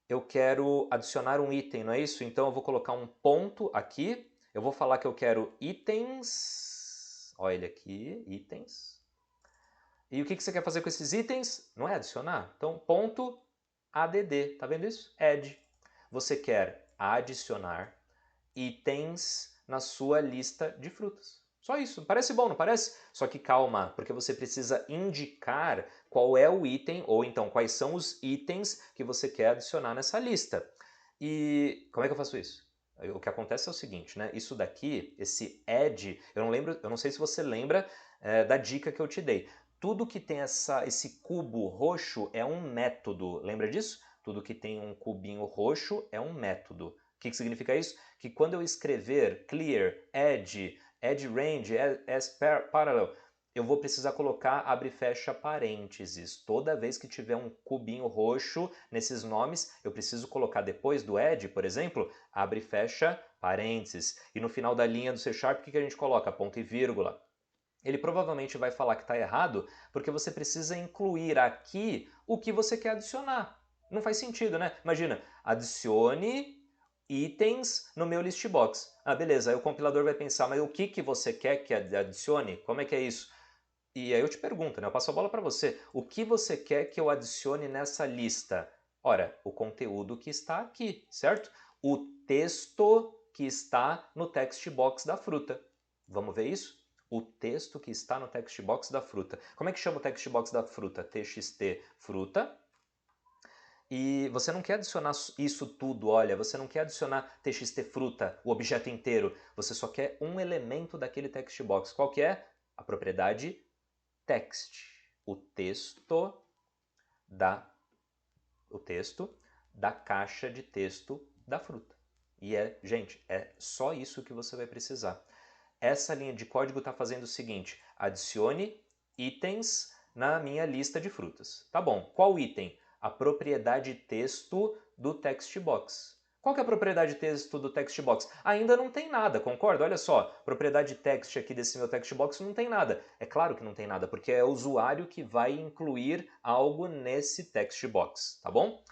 Eu quero adicionar um item, não é isso? Então eu vou colocar um ponto aqui, eu vou falar que eu quero itens, olha ele aqui, itens. E o que você quer fazer com esses itens? Não é adicionar? Então, ponto add, tá vendo isso? Add. Você quer adicionar itens na sua lista de frutas. Só isso. Parece bom, não parece? Só que calma, porque você precisa indicar qual é o item, ou então quais são os itens que você quer adicionar nessa lista. E como é que eu faço isso? O que acontece é o seguinte, né? Isso daqui, esse add, eu não sei se você lembra da dica que eu te dei. Tudo que tem esse cubo roxo é um método. Lembra disso? Tudo que tem um cubinho roxo é um método. O que significa isso? Que quando eu escrever clear, add range, as parallel, eu vou precisar colocar abre e fecha parênteses. Toda vez que tiver um cubinho roxo nesses nomes, eu preciso colocar depois do add, por exemplo, abre e fecha parênteses. E no final da linha do C Sharp, o que a gente coloca? Ponto e vírgula. Ele provavelmente vai falar que está errado porque você precisa incluir aqui o que você quer adicionar. Não faz sentido, né? Imagina, adicione itens no meu list box. Ah, beleza, aí o compilador vai pensar, mas o que você quer que adicione? Como é que é isso? E aí eu te pergunto, né? Eu passo a bola para você. O que você quer que eu adicione nessa lista? Ora, o conteúdo que está aqui, certo? O texto que está no text box da fruta. Vamos ver isso? O texto que está no text box da fruta. Como é que chama o text box da fruta? TXT fruta. E você não quer adicionar isso tudo, olha, você não quer adicionar TXT fruta, o objeto inteiro. Você só quer um elemento daquele text box. Qual que é? A propriedade text, o texto da caixa de texto da fruta. E gente, é só isso que você vai precisar. Essa linha de código está fazendo o seguinte: adicione itens na minha lista de frutas. Tá bom, qual item? A propriedade texto do text box. Qual que é a propriedade texto do text box? Ainda não tem nada, concorda? Olha só, propriedade text aqui desse meu text box não tem nada. É claro que não tem nada, porque é o usuário que vai incluir algo nesse text box, tá bom?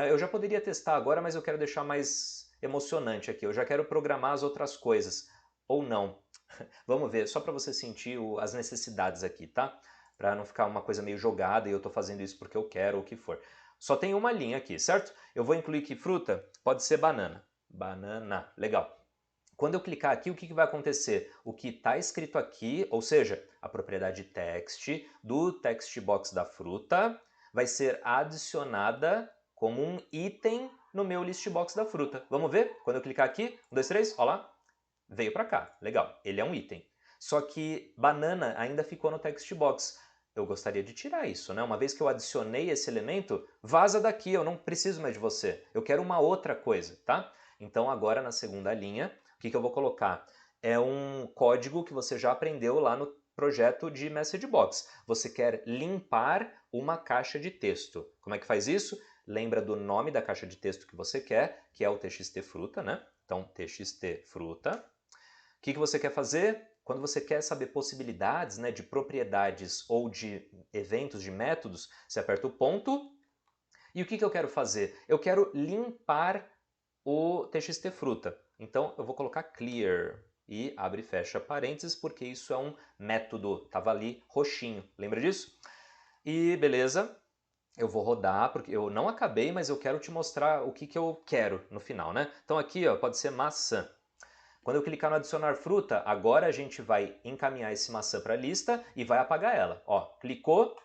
Eu já poderia testar agora, mas eu quero deixar mais emocionante aqui. Eu já quero programar as outras coisas. Ou não. Vamos ver, só para você sentir as necessidades aqui, tá? Para não ficar uma coisa meio jogada e eu estou fazendo isso porque eu quero ou o que for. Só tem uma linha aqui, certo? Eu vou incluir que fruta pode ser banana. Banana, legal. Quando eu clicar aqui, o que vai acontecer? O que está escrito aqui, ou seja, a propriedade text do text box da fruta, vai ser adicionada como um item no meu list box da fruta. Vamos ver? Quando eu clicar aqui, 1, 2, 3, olha lá, veio para cá. Legal, ele é um item. Só que banana ainda ficou no text box. Eu gostaria de tirar isso, né? Uma vez que eu adicionei esse elemento, vaza daqui, eu não preciso mais de você. Eu quero uma outra coisa, tá? Então agora na segunda linha, o que eu vou colocar? É um código que você já aprendeu lá no projeto de Message Box. Você quer limpar uma caixa de texto. Como é que faz isso? Lembra do nome da caixa de texto que você quer, que é o txt fruta, né? Então, txt fruta. O que você quer fazer? Quando você quer saber possibilidades, né, de propriedades ou de eventos, de métodos, você aperta o ponto. E o que eu quero fazer? Eu quero limpar o txt fruta. Então eu vou colocar clear e abre e fecha parênteses porque isso é um método, estava ali roxinho, lembra disso? E beleza, eu vou rodar porque eu não acabei, mas eu quero te mostrar o que eu quero no final, né? Então aqui ó, pode ser maçã. Quando eu clicar no adicionar fruta, agora a gente vai encaminhar esse maçã para a lista e vai apagar ela. Ó, clicou,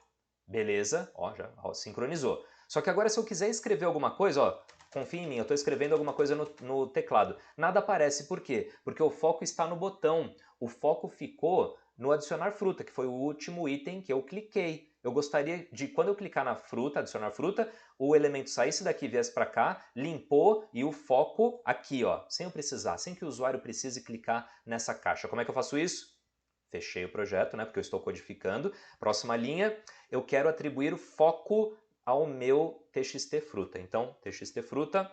beleza, ó, já ó, sincronizou. Só que agora se eu quiser escrever alguma coisa, ó, confia em mim, eu estou escrevendo alguma coisa no teclado. Nada aparece, por quê? Porque o foco está no botão. O foco ficou no adicionar fruta, que foi o último item que eu cliquei. Eu gostaria de, quando eu clicar na fruta, adicionar fruta, o elemento saísse daqui e viesse para cá, limpou e o foco aqui, ó, sem eu precisar, sem que o usuário precise clicar nessa caixa. Como é que eu faço isso? Fechei o projeto, né, porque eu estou codificando. Próxima linha, eu quero atribuir o foco ao meu txt fruta. Então, txt fruta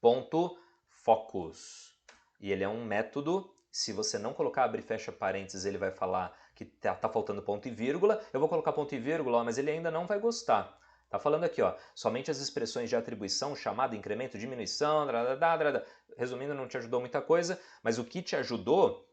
ponto focus. E ele é um método. Se você não colocar abre e fecha parênteses, ele vai falar que tá faltando ponto e vírgula. Eu vou colocar ponto e vírgula, ó, mas ele ainda não vai gostar. Tá falando aqui, ó, somente as expressões de atribuição, chamada, incremento, diminuição, resumindo, não te ajudou muita coisa, mas o que te ajudou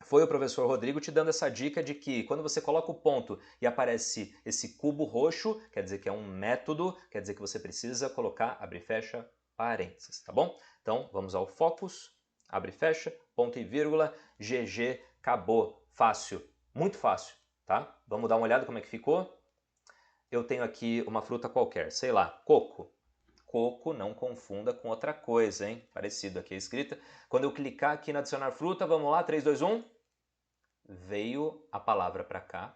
foi o professor Rodrigo te dando essa dica de que quando você coloca o ponto e aparece esse cubo roxo, quer dizer que é um método, quer dizer que você precisa colocar abre e fecha parênteses, tá bom? Então vamos ao focus, abre e fecha, ponto e vírgula, GG, acabou, fácil, muito fácil, tá? Vamos dar uma olhada como é que ficou? Eu tenho aqui uma fruta qualquer, sei lá, coco. Coco, não confunda com outra coisa, hein? Parecido aqui a escrita. Quando eu clicar aqui no adicionar fruta, vamos lá, 3, 2, 1. Veio a palavra para cá.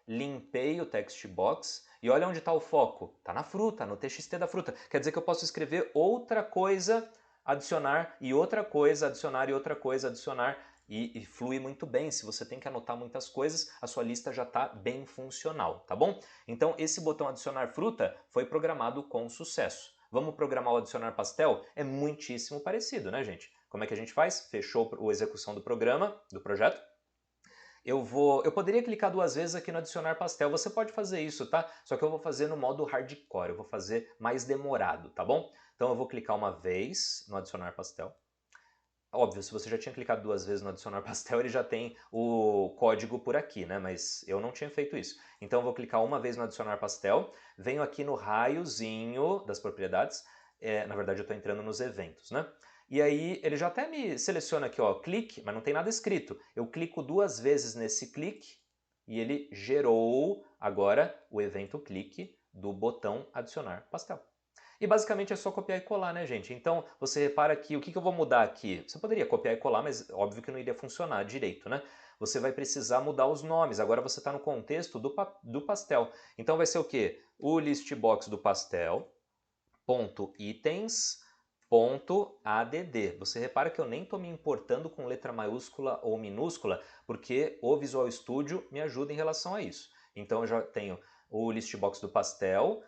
Limpei o text box e olha onde está o foco. Está na fruta, no TXT da fruta. Quer dizer que eu posso escrever outra coisa adicionar e outra coisa, adicionar e outra coisa, adicionar e flui muito bem. Se você tem que anotar muitas coisas, a sua lista já está bem funcional, tá bom? Então esse botão adicionar fruta foi programado com sucesso. Vamos programar o adicionar pastel? É muitíssimo parecido, né, gente? Como é que a gente faz? Fechou a execução do programa, do projeto. Eu poderia clicar 2 vezes aqui no adicionar pastel, você pode fazer isso, tá? Só que eu vou fazer no modo hardcore, eu vou fazer mais demorado, tá bom? Então eu vou clicar uma vez no adicionar pastel. Óbvio, se você já tinha clicado 2 vezes no adicionar pastel, ele já tem o código por aqui, né? Mas eu não tinha feito isso. Então eu vou clicar uma vez no adicionar pastel, venho aqui no raiozinho das propriedades, na verdade eu estou entrando nos eventos, né? E aí ele já até me seleciona aqui, ó, clique, mas não tem nada escrito. Eu clico 2 vezes nesse clique e ele gerou agora o evento clique do botão adicionar pastel. E basicamente é só copiar e colar, né, gente? Então você repara que o que eu vou mudar aqui? Você poderia copiar e colar, mas óbvio que não iria funcionar direito, né? Você vai precisar mudar os nomes. Agora você está no contexto do pastel. Então vai ser o quê? O listbox do pastel, ponto itens, .add. Você repara que eu nem estou me importando com letra maiúscula ou minúscula, porque o Visual Studio me ajuda em relação a isso. Então eu já tenho o listbox do pastel,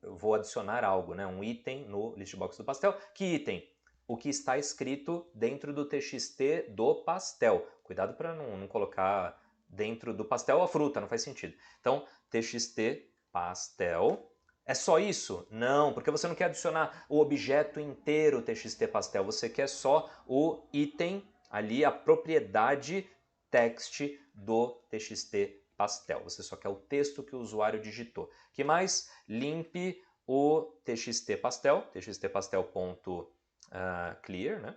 vou adicionar algo, né, um item no listbox do pastel. Que item? O que está escrito dentro do TXT do pastel. Cuidado para não colocar dentro do pastel a fruta, não faz sentido. Então, TXT pastel. É só isso? Não, porque você não quer adicionar o objeto inteiro TXT pastel, você quer só o item ali, a propriedade text do TXT pastel. Você só quer o texto que o usuário digitou. Que mais? Limpe o TXT pastel, txtpastel.clear, né?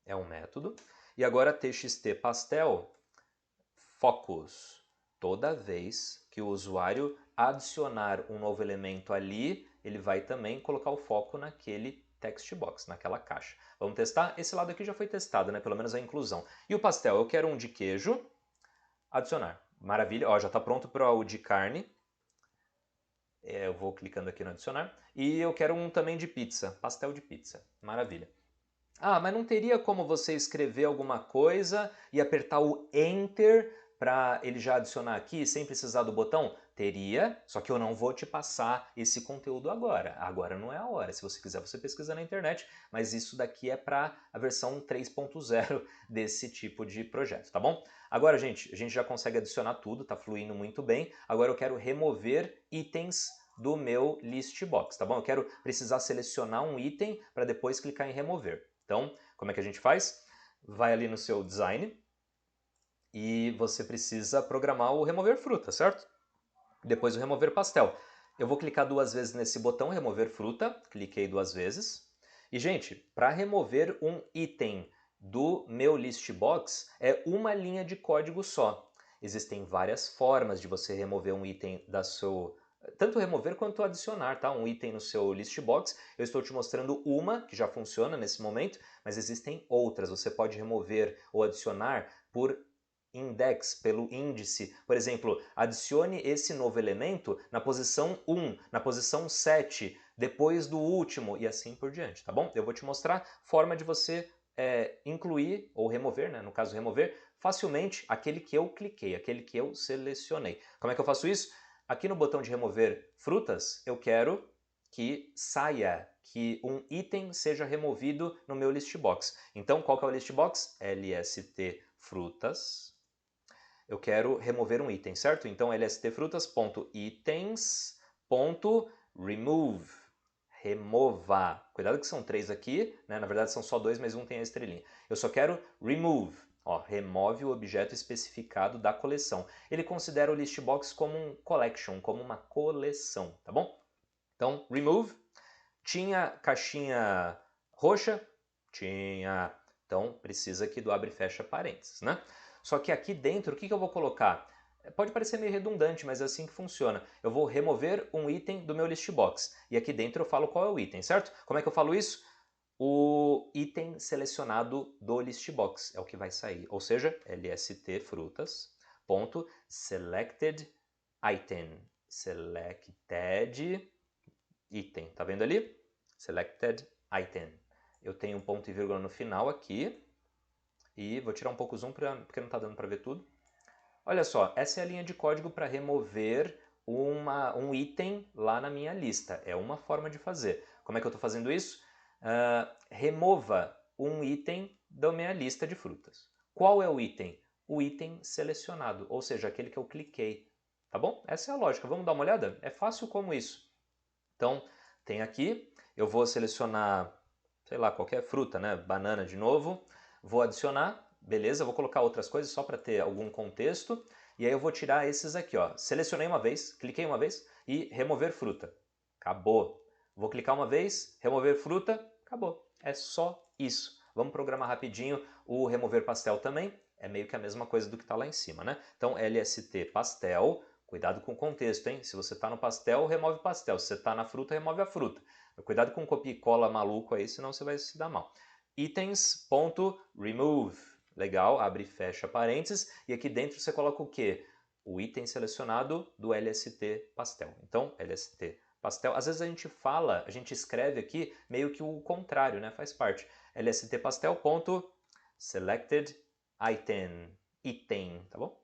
É um método. E agora txt pastel focus. Toda vez que o usuário adicionar um novo elemento ali, ele vai também colocar o foco naquele text box, naquela caixa. Vamos testar? Esse lado aqui já foi testado, né? Pelo menos a inclusão. E o pastel, eu quero um de queijo, adicionar. Maravilha, ó, já está pronto para o de carne. Eu vou clicando aqui no adicionar. E eu quero um também de pizza, pastel de pizza. Maravilha. Ah, mas não teria como você escrever alguma coisa e apertar o Enter para ele já adicionar aqui sem precisar do botão? Teria, só que eu não vou te passar esse conteúdo agora. Agora não é a hora. Se você quiser, você pesquisa na internet, mas isso daqui é para a versão 3.0 desse tipo de projeto, tá bom? Agora, gente, a gente já consegue adicionar tudo, tá fluindo muito bem. Agora eu quero remover itens do meu list box, tá bom? Eu quero precisar selecionar um item para depois clicar em remover. Então, como é que a gente faz? Vai ali no seu design e você precisa programar o remover fruta, certo? Depois o remover pastel. Eu vou clicar 2 vezes nesse botão remover fruta, cliquei 2 vezes. E, gente, para remover um item do meu list box é uma linha de código só. Existem várias formas de você remover um item da sua tanto remover quanto adicionar, tá? Um item no seu list box. Eu estou te mostrando uma que já funciona nesse momento, mas existem outras. Você pode remover ou adicionar por index, pelo índice. Por exemplo, adicione esse novo elemento na posição 1, na posição 7, depois do último e assim por diante, tá bom? Eu vou te mostrar forma de você incluir ou remover, né? No caso remover, facilmente aquele que eu cliquei, aquele que eu selecionei. Como é que eu faço isso? Aqui no botão de remover frutas, eu quero que saia, que um item seja removido no meu list box. Então, qual que é o list box? lst frutas. Eu quero remover um item, certo? Então, lstfrutas.itens.remove. Remova. Cuidado que são 3 aqui, né? Na verdade são só 2, mas um tem a estrelinha. Eu só quero remove. Ó, remove o objeto especificado da coleção. Ele considera o listbox como um collection, como uma coleção, tá bom? Então, remove. Tinha caixinha roxa? Tinha. Então, precisa aqui do abre e fecha parênteses, né? Só que aqui dentro, o que eu vou colocar? Pode parecer meio redundante, mas é assim que funciona. Eu vou remover um item do meu listbox. E aqui dentro eu falo qual é o item, certo? Como é que eu falo isso? O item selecionado do listbox é o que vai sair. Ou seja, lstfrutas.selected item. Selected item. Tá vendo ali? Selected item. Eu tenho um ponto e vírgula no final aqui. E vou tirar um pouco o zoom porque não está dando para ver tudo. Olha só, essa é a linha de código para remover um item lá na minha lista. É uma forma de fazer. Como é que eu estou fazendo isso? Remova um item da minha lista de frutas. Qual é o item? O item selecionado, ou seja, aquele que eu cliquei. Tá bom? Essa é a lógica. Vamos dar uma olhada? É fácil como isso. Então, tem aqui, eu vou selecionar, sei lá, qualquer fruta, né? Banana de novo. Vou adicionar, beleza, vou colocar outras coisas só para ter algum contexto. E aí eu vou tirar esses aqui, ó. Selecionei uma vez, cliquei uma vez e remover fruta. Acabou. Vou clicar uma vez, remover fruta, acabou. É só isso. Vamos programar rapidinho o remover pastel também. É meio que a mesma coisa do que está lá em cima, né? Então, LST pastel, cuidado com o contexto, hein? Se você está no pastel, remove pastel. Se você está na fruta, remove a fruta. Cuidado com copia e cola maluco aí, senão você vai se dar mal. Itens.remove. Legal, abre e fecha parênteses. E aqui dentro você coloca o quê? O item selecionado do LST pastel. Então, LST pastel. Às vezes a gente fala, a gente escreve aqui meio que o contrário, né? Faz parte. LST pastel.selected item, tá bom?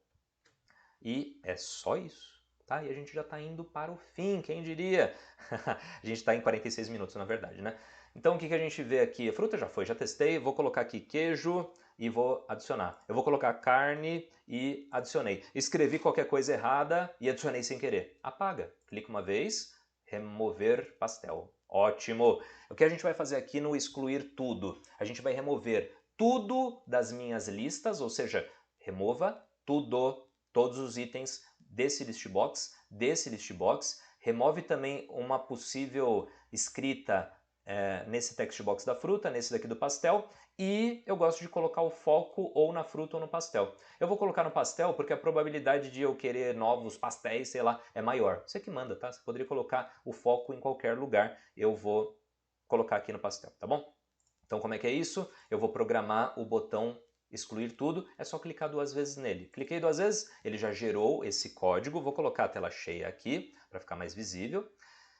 E é só isso, tá? E a gente já está indo para o fim, quem diria? A gente está em 46 minutos, na verdade, né? Então o que a gente vê aqui? A fruta já foi, já testei, vou colocar aqui queijo e vou adicionar. Eu vou colocar carne e adicionei. Escrevi qualquer coisa errada e adicionei sem querer. Apaga. Clica uma vez, remover pastel. Ótimo! O que a gente vai fazer aqui no excluir tudo? A gente vai remover tudo das minhas listas, ou seja, remova tudo, todos os itens desse list box, remove também uma possível escrita nesse text box da fruta, nesse daqui do pastel, e eu gosto de colocar o foco ou na fruta ou no pastel. Eu vou colocar no pastel porque a probabilidade de eu querer novos pastéis, sei lá, é maior. Você que manda, tá? Você poderia colocar o foco em qualquer lugar, eu vou colocar aqui no pastel, tá bom? Então como é que é isso? Eu vou programar o botão excluir tudo, é só clicar duas vezes nele. Cliquei duas vezes, ele já gerou esse código, vou colocar a tela cheia aqui para ficar mais visível.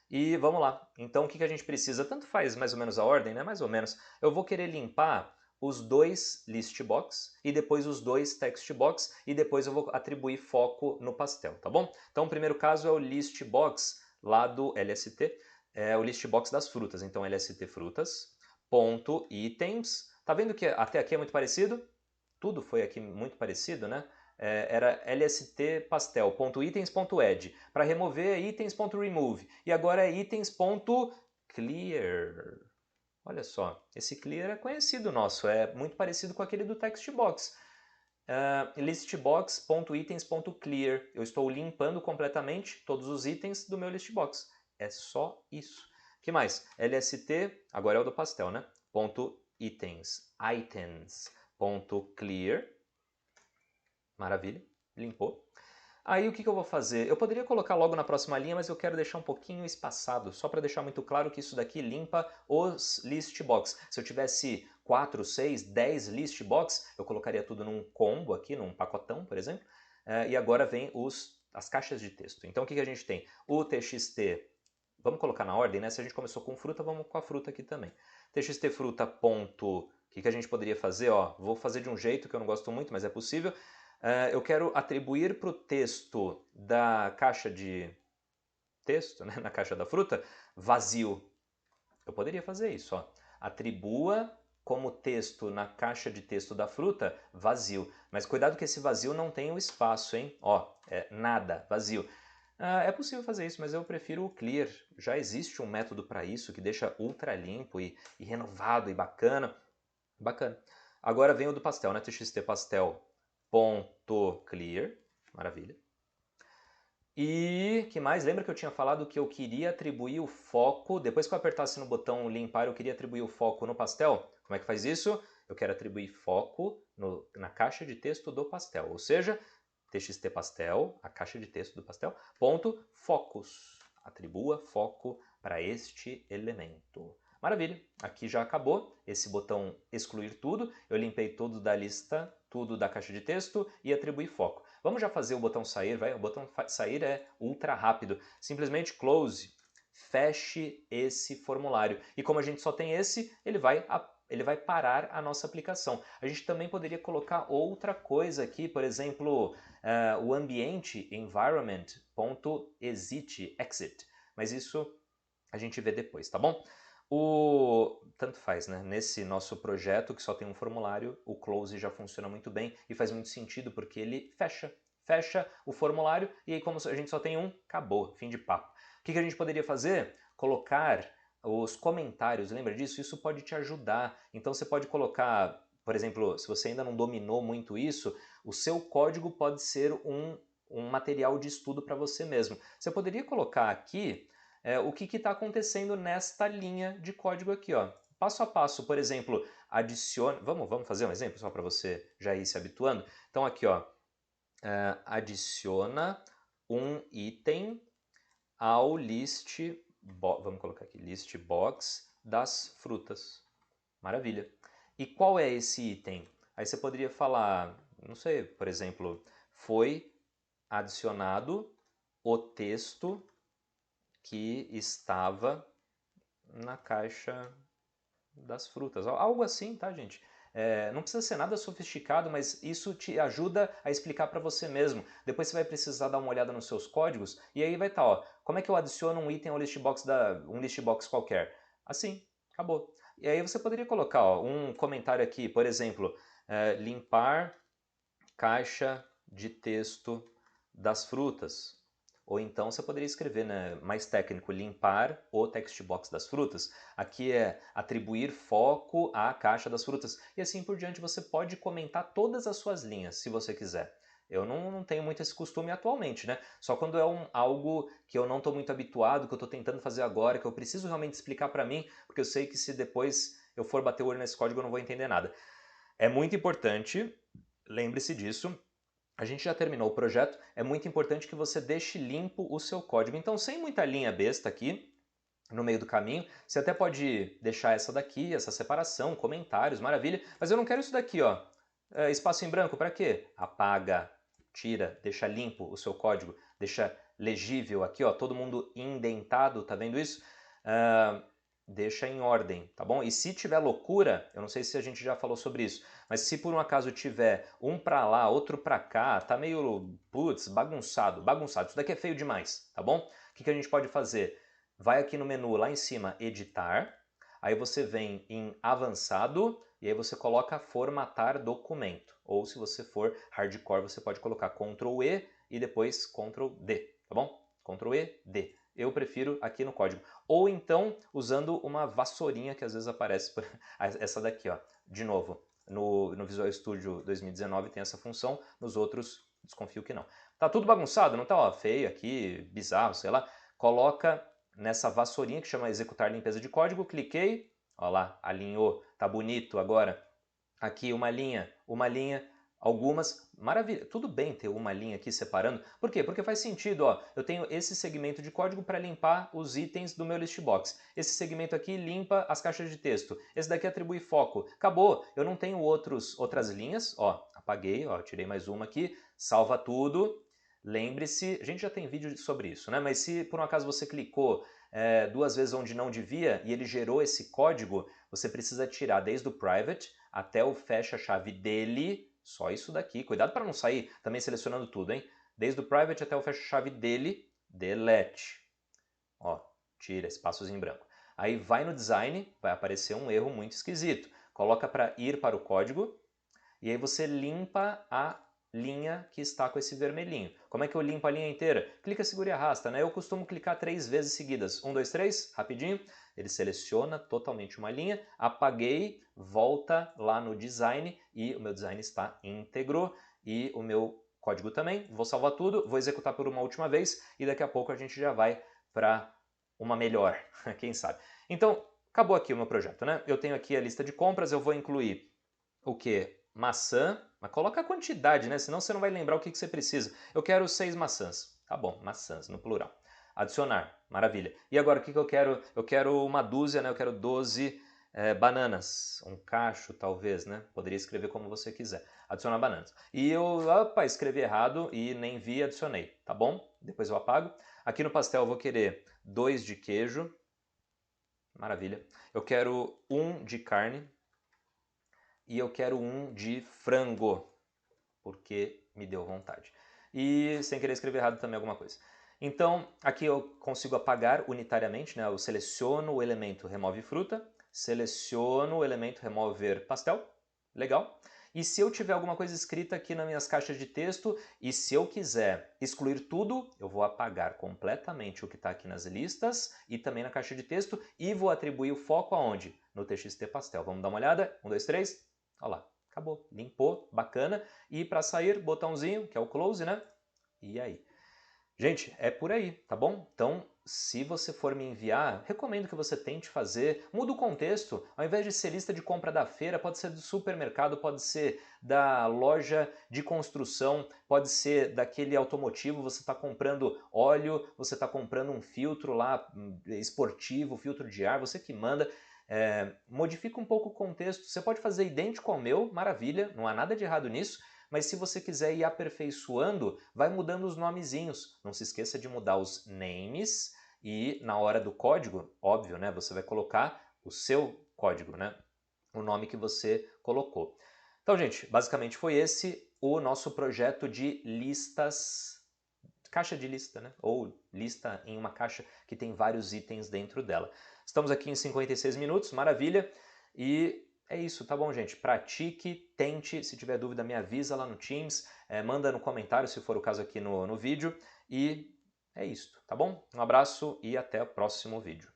E vamos lá. Então o que a gente precisa? Tanto faz mais ou menos a ordem, né? Mais ou menos. Eu vou querer limpar os dois list box e depois os dois text box e depois eu vou atribuir foco no pastel, tá bom? Então o primeiro caso é o list box lá do LST, é o list box das frutas. Então LST frutas, ponto itens. Tá vendo que até aqui é muito parecido? Tudo foi aqui muito parecido, né? Era lst pastel.itens.add. Para remover é itens.remove. E agora é itens.clear. Olha só, esse clear é conhecido nosso, é muito parecido com aquele do textbox. Listbox.itens.clear. Eu estou limpando completamente todos os itens do meu listbox. É só isso. O que mais? LST, agora é o do pastel, né? .items.clear. Maravilha, limpou. Aí o que eu vou fazer? Eu poderia colocar logo na próxima linha, mas eu quero deixar um pouquinho espaçado, só para deixar muito claro que isso daqui limpa os list box. Se eu tivesse 4, 6, 10 list box, eu colocaria tudo num combo aqui, num pacotão, por exemplo. E agora vem as caixas de texto. Então o que a gente tem? O txt, vamos colocar na ordem, né? Se a gente começou com fruta, vamos com a fruta aqui também. Txt fruta ponto, o que a gente poderia fazer? Ó, vou fazer de um jeito que eu não gosto muito, mas é possível. Eu quero atribuir para o texto da caixa de texto, né, na caixa da fruta, vazio. Eu poderia fazer isso, ó. Atribua como texto na caixa de texto da fruta, vazio. Mas cuidado que esse vazio não tem o espaço, hein? Ó, nada, vazio. É possível fazer isso, mas eu prefiro o clear. Já existe um método para isso que deixa ultra limpo e renovado e bacana. Bacana. Agora vem o do pastel, né? txt pastel ponto clear, maravilha. E que mais? Lembra que eu tinha falado que eu queria atribuir o foco, depois que eu apertasse no botão limpar, eu queria atribuir o foco no pastel? Como é que faz isso? Eu quero atribuir foco na caixa de texto do pastel, ou seja, txt pastel, a caixa de texto do pastel, ponto focus. Atribua foco para este elemento. Maravilha, aqui já acabou esse botão excluir tudo, eu limpei tudo da lista, tudo da caixa de texto e atribuí foco. Vamos já fazer o botão sair, vai? O botão sair é ultra rápido, simplesmente close, feche esse formulário. E como a gente só tem esse, ele vai parar a nossa aplicação. A gente também poderia colocar outra coisa aqui, por exemplo, o ambiente environment.exit, mas isso a gente vê depois, tá bom? Tanto faz, né? Nesse nosso projeto que só tem um formulário, o close já funciona muito bem e faz muito sentido porque ele fecha o formulário e aí como a gente só tem um, acabou, fim de papo. O que a gente poderia fazer? Colocar os comentários, lembra disso? Isso pode te ajudar. Então você pode colocar, por exemplo, se você ainda não dominou muito isso, o seu código pode ser um material de estudo para você mesmo. Você poderia colocar aqui o que está acontecendo nesta linha de código aqui, ó. Passo a passo, por exemplo, adicione... Vamos fazer um exemplo só para você já ir se habituando? Então aqui, ó, adiciona um item ao vamos colocar aqui, list box das frutas. Maravilha. E qual é esse item? Aí você poderia falar, não sei, por exemplo, foi adicionado o texto que estava na caixa das frutas. Algo assim, tá, gente? Não precisa ser nada sofisticado, mas isso te ajuda a explicar para você mesmo. Depois você vai precisar dar uma olhada nos seus códigos e aí vai estar, ó, como é que eu adiciono um item ao um listbox qualquer? Assim, acabou. E aí você poderia colocar, ó, um comentário aqui, por exemplo, limpar caixa de texto das frutas. Ou então você poderia escrever, né, mais técnico, limpar o text box das frutas. Aqui é atribuir foco à caixa das frutas. E assim por diante você pode comentar todas as suas linhas, se você quiser. Eu não tenho muito esse costume atualmente, né? Só quando é algo que eu não estou muito habituado, que eu estou tentando fazer agora, que eu preciso realmente explicar para mim, porque eu sei que se depois eu for bater o olho nesse código eu não vou entender nada. É muito importante, lembre-se disso. A gente já terminou o projeto, é muito importante que você deixe limpo o seu código. Então, sem muita linha besta aqui, no meio do caminho, você até pode deixar essa daqui, essa separação, comentários, maravilha, mas eu não quero isso daqui, ó. Espaço em branco, para quê? Apaga, tira, deixa limpo o seu código, deixa legível aqui, ó, todo mundo indentado, tá vendo isso? Deixa em ordem, tá bom? E se tiver loucura, eu não sei se a gente já falou sobre isso, mas se por um acaso tiver um pra lá, outro pra cá, tá meio, putz, bagunçado, isso daqui é feio demais, tá bom? O que a gente pode fazer? Vai aqui no menu lá em cima, editar, aí você vem em avançado e aí você coloca formatar documento. Ou se você for hardcore, você pode colocar Ctrl E e depois Ctrl D, tá bom? Ctrl E, D. Eu prefiro aqui no código. Ou então usando uma vassourinha que às vezes aparece, essa daqui, ó. De novo, no Visual Studio 2019 tem essa função, nos outros desconfio que não. Tá tudo bagunçado, não tá, ó, feio aqui, bizarro, sei lá. Coloca nessa vassourinha que chama executar limpeza de código, cliquei, ó lá, alinhou, tá bonito agora. Aqui uma linha, algumas, maravilha, tudo bem ter uma linha aqui separando, por quê? Porque faz sentido, ó, eu tenho esse segmento de código para limpar os itens do meu listbox, esse segmento aqui limpa as caixas de texto, esse daqui atribui foco, acabou, eu não tenho outras linhas, ó, apaguei, ó, tirei mais uma aqui, salva tudo, lembre-se, a gente já tem vídeo sobre isso, né, mas se por um acaso você clicou duas vezes onde não devia e ele gerou esse código, você precisa tirar desde o private até o fecha-chave dele, só isso daqui. Cuidado para não sair também selecionando tudo, hein? Desde o private até o fecha-chave dele, delete. Ó, tira espaços em branco. Aí vai no design, vai aparecer um erro muito esquisito. Coloca para ir para o código e aí você limpa a linha que está com esse vermelhinho. Como é que eu limpo a linha inteira? Clica, segura e arrasta, né? Eu costumo clicar 3 vezes seguidas. 1, 2, 3, rapidinho. Ele seleciona totalmente uma linha, apaguei, volta lá no design e o meu design está íntegro e o meu código também. Vou salvar tudo, vou executar por uma última vez e daqui a pouco a gente já vai para uma melhor, quem sabe. Então, acabou aqui o meu projeto, né? Eu tenho aqui a lista de compras, eu vou incluir o que? Maçã, mas coloca a quantidade, né? Senão você não vai lembrar o que você precisa. Eu quero 6 maçãs. Tá bom, maçãs no plural. Adicionar, maravilha. E agora o que eu quero? Eu quero uma dúzia, né? Eu quero 12 bananas, um cacho talvez, né? Poderia escrever como você quiser. Adicionar bananas. E eu, opa, escrevi errado e nem vi, adicionei, tá bom? Depois eu apago. Aqui no pastel eu vou querer 2 de queijo. Maravilha. Eu quero 1 de carne. E eu quero 1 de frango, porque me deu vontade. E sem querer escrever errado também alguma coisa. Então, aqui eu consigo apagar unitariamente, né? Eu seleciono o elemento remove fruta, seleciono o elemento remover pastel, legal. E se eu tiver alguma coisa escrita aqui nas minhas caixas de texto, e se eu quiser excluir tudo, eu vou apagar completamente o que está aqui nas listas e também na caixa de texto, e vou atribuir o foco aonde? No TXT pastel. Vamos dar uma olhada? 1, 2, 3. Olha lá, acabou. Limpou, bacana. E para sair, botãozinho, que é o close, né? E aí? Gente, é por aí, tá bom? Então, se você for me enviar, recomendo que você tente fazer, muda o contexto, ao invés de ser lista de compra da feira, pode ser do supermercado, pode ser da loja de construção, pode ser daquele automotivo, você está comprando óleo, você está comprando um filtro lá esportivo, filtro de ar, você que manda. Modifica um pouco o contexto, você pode fazer idêntico ao meu, maravilha, não há nada de errado nisso, mas se você quiser ir aperfeiçoando, vai mudando os nomezinhos. Não se esqueça de mudar os names e na hora do código, óbvio, né, você vai colocar o seu código, né, o nome que você colocou. Então, gente, basicamente foi esse o nosso projeto de listas, caixa de lista, né, ou lista em uma caixa que tem vários itens dentro dela. Estamos aqui em 56 minutos, maravilha, e é isso, tá bom, gente? Pratique, tente, se tiver dúvida me avisa lá no Teams, manda no comentário se for o caso aqui no vídeo, e é isso, tá bom? Um abraço e até o próximo vídeo.